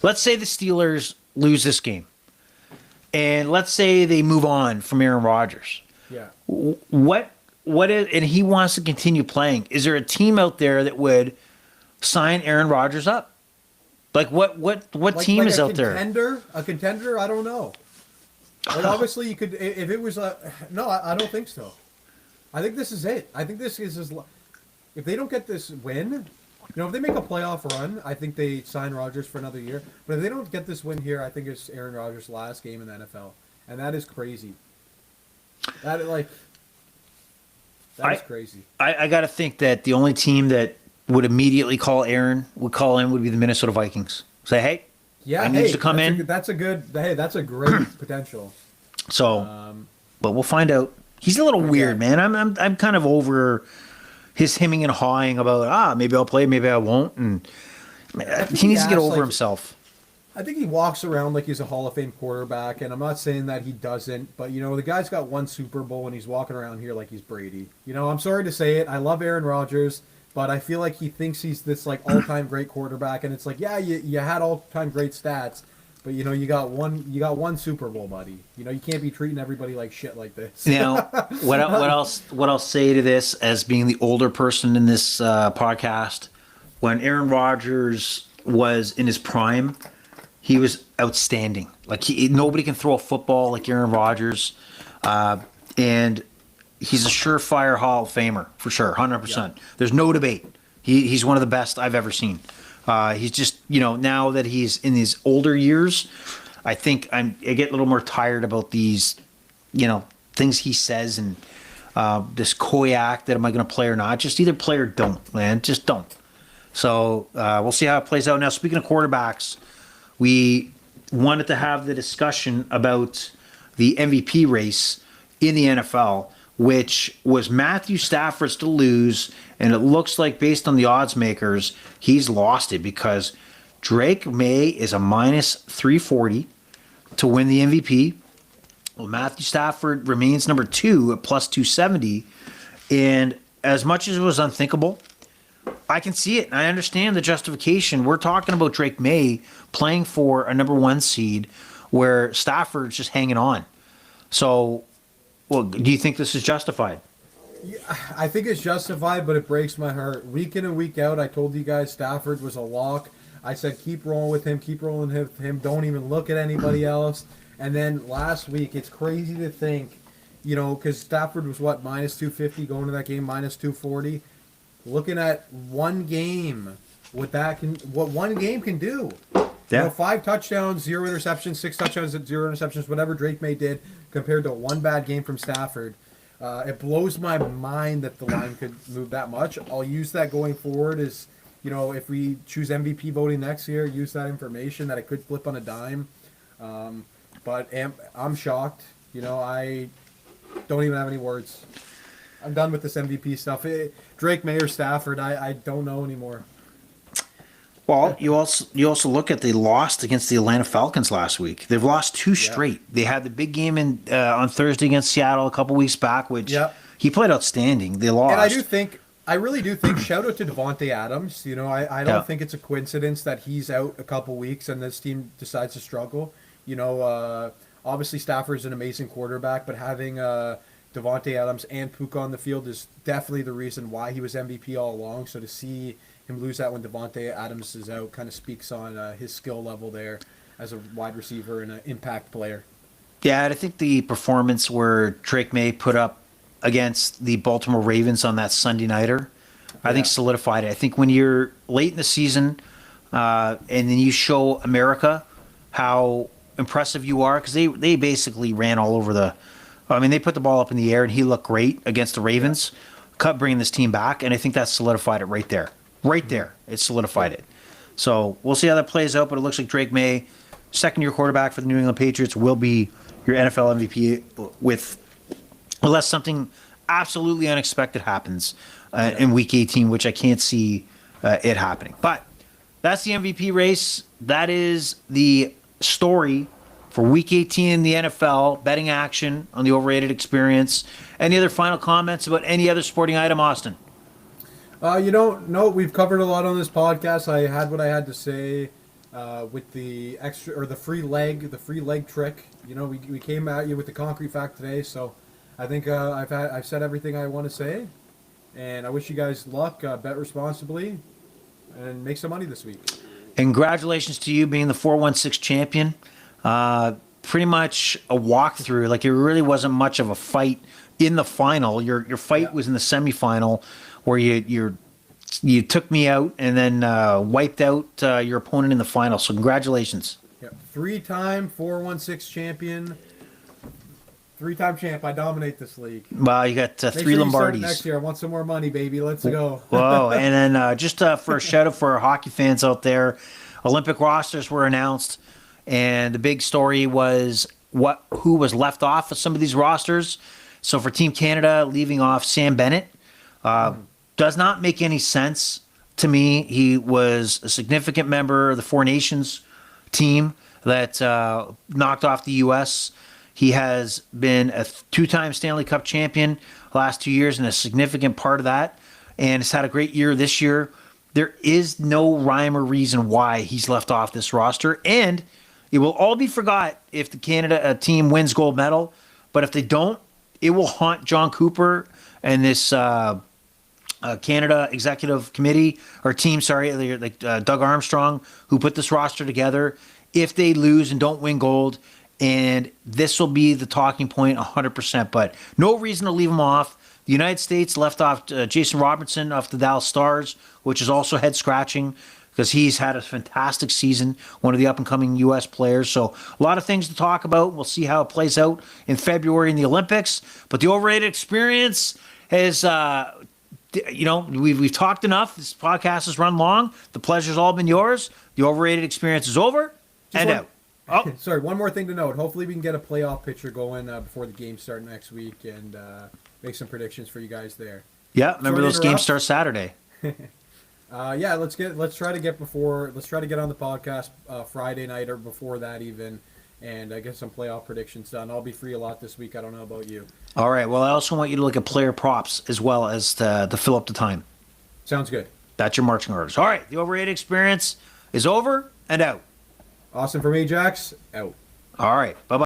Speaker 1: let's say the Steelers lose this game, and let's say they move on from Aaron Rodgers.
Speaker 2: Yeah.
Speaker 1: What is, and he wants to continue playing. Is there a team out there that would sign Aaron Rodgers up? Like what team is out there?
Speaker 2: A contender? I don't know. Like, obviously, you could, if it was no, I don't think so. I think this is it. I think this is if they don't get this win, if they make a playoff run, I think they sign Rodgers for another year. But if they don't get this win here, I think it's Aaron Rodgers' last game in the NFL, and that is crazy. That is crazy.
Speaker 1: I got to think that the only team that would immediately call him would be the Minnesota Vikings. Say, hey, I need you to come in.
Speaker 2: That's a great potential.
Speaker 1: So, but we'll find out. He's a little weird, man. I'm kind of over his hemming and hawing about maybe I'll play, maybe I won't, and He needs to get
Speaker 2: acts
Speaker 1: over
Speaker 2: like-
Speaker 1: himself.
Speaker 2: I think he walks around like he's a Hall of Fame quarterback, and I'm not saying that he doesn't, but the guy's got one Super Bowl and he's walking around here like he's Brady. I'm sorry to say it. I love Aaron Rodgers, but I feel like he thinks he's this like all-time great quarterback, and it's like, yeah, you had all-time great stats, but you got one Super Bowl, buddy. You can't be treating everybody like shit like this.
Speaker 1: Now, what I'll say to this as being the older person in this podcast, when Aaron Rodgers was in his prime, he was outstanding. Like nobody can throw a football like Aaron Rodgers, and he's a surefire Hall of Famer for sure, 100%. There's no debate. He's one of the best I've ever seen. He's just now that he's in his older years, I think I get a little more tired about these things he says and this coy act that am I going to play or not. Just either play or don't, man. Just don't. So we'll see how it plays out. Now, speaking of quarterbacks, we wanted to have the discussion about the MVP race in the NFL, which was Matthew Stafford's to lose, and it looks like based on the odds makers, he's lost it because Drake May is a minus 340 to win the MVP. Well, Matthew Stafford remains number 2 at plus 270, and as much as it was unthinkable, I can see it. I understand the justification. We're talking about Drake May playing for a number 1 seed where Stafford's just hanging on. So, well, do you think this is justified?
Speaker 2: Yeah, I think it's justified, but it breaks my heart. Week in and week out, I told you guys Stafford was a lock. I said keep rolling with him, keep rolling with him. Don't even look at anybody else. And then last week, it's crazy to think, because Stafford was minus 250 going to that game, minus 240. Looking at one game, what one game can do.
Speaker 1: Yeah.
Speaker 2: 5 touchdowns, 0 interceptions, 6 touchdowns, 0 interceptions, whatever Drake May did compared to one bad game from Stafford. It blows my mind that the line could move that much. I'll use that going forward as, if we choose MVP voting next year, use that information that it could flip on a dime. But I'm shocked. I don't even have any words. I'm done with this MVP stuff. Drake May or Stafford, I don't know anymore.
Speaker 1: Well, you also look at they lost against the Atlanta Falcons last week. They've lost 2 straight. They had the big game on Thursday against Seattle a couple weeks back, which he played outstanding. They lost.
Speaker 2: And I really do think, shout out to Devontae Adams. I don't think it's a coincidence that he's out a couple weeks and this team decides to struggle. Obviously Stafford's an amazing quarterback, but having Devontae Adams and Puka on the field is definitely the reason why he was MVP all along. So to see him lose that when Devontae Adams is out kind of speaks on his skill level there as a wide receiver and an impact player.
Speaker 1: Yeah, I think the performance where Drake May put up against the Baltimore Ravens on that Sunday nighter, I think solidified it. I think when you're late in the season and then you show America how impressive you are, because they basically ran all over they put the ball up in the air and he looked great against the Ravens, bringing this team back, and I think that solidified it right there. Right there, it solidified it. So we'll see how that plays out, but it looks like Drake May, second-year quarterback for the New England Patriots, will be your NFL MVP unless something absolutely unexpected happens in Week 18, which I can't see it happening. But that's the MVP race. That is the story for Week 18 in the NFL, betting action on the Overrated Experience. Any other final comments about any other sporting item, Austin?
Speaker 2: No, we've covered a lot on this podcast. I had what I had to say with the extra or the free leg trick. We came at you with the concrete fact today, so I think I've said everything I want to say, and I wish you guys luck. Bet responsibly, and make some money this week. Congratulations to you being the 416 champion. Pretty much a walkthrough. Like it really wasn't much of a fight in the final. Your fight was in the semifinal, where you took me out and then wiped out your opponent in the final. So congratulations. Yep. 3-time 416 champion. 3-time champ. I dominate this league. Well, you got 3 Lombardis. Next year, I want some more money, baby. Let's go. Whoa! And then just for a shout out for our hockey fans out there, Olympic rosters were announced, and the big story was who was left off of some of these rosters. So for Team Canada, leaving off Sam Bennett does not make any sense
Speaker 1: to me. He was a significant member of the Four Nations team that knocked off the U.S. He has been a two-time Stanley Cup champion the last 2 years and a significant part of that, and has had a great year this year. There is no rhyme or reason why he's left off this roster, and it will all be forgot if the Canada team wins gold medal. But if they don't, it will haunt John Cooper and this Canada executive committee or team, like Doug Armstrong, who put this roster together. If they lose and don't win gold, and this will be the talking point 100%. But no reason to leave him off. The United States left off Jason Robertson off the Dallas Stars, which is also head scratching because he's had a fantastic season, one of the up-and-coming U.S. players. So a lot of things to talk about. We'll see how it plays out in February in the Olympics. But the overrated experience is, we've talked enough. This podcast has run long. The pleasure's all been yours. The overrated experience is over out. Oh,
Speaker 2: Sorry, one more thing to note. Hopefully we can get a playoff picture going before the games start next week and make some predictions for you guys there.
Speaker 1: yeah. Remember
Speaker 2: Sorry to
Speaker 1: those games start Saturday.
Speaker 2: Let's try to get on the podcast Friday night or before that even, and get some playoff predictions done. I'll be free a lot this week. I don't know about you.
Speaker 1: All right. Well, I also want you to look at player props as well as to fill up the time.
Speaker 2: Sounds good.
Speaker 1: That's your marching orders. All right. The overrated experience is over and out.
Speaker 2: Awesome for me, Jax. Out.
Speaker 1: All right. Bye-bye.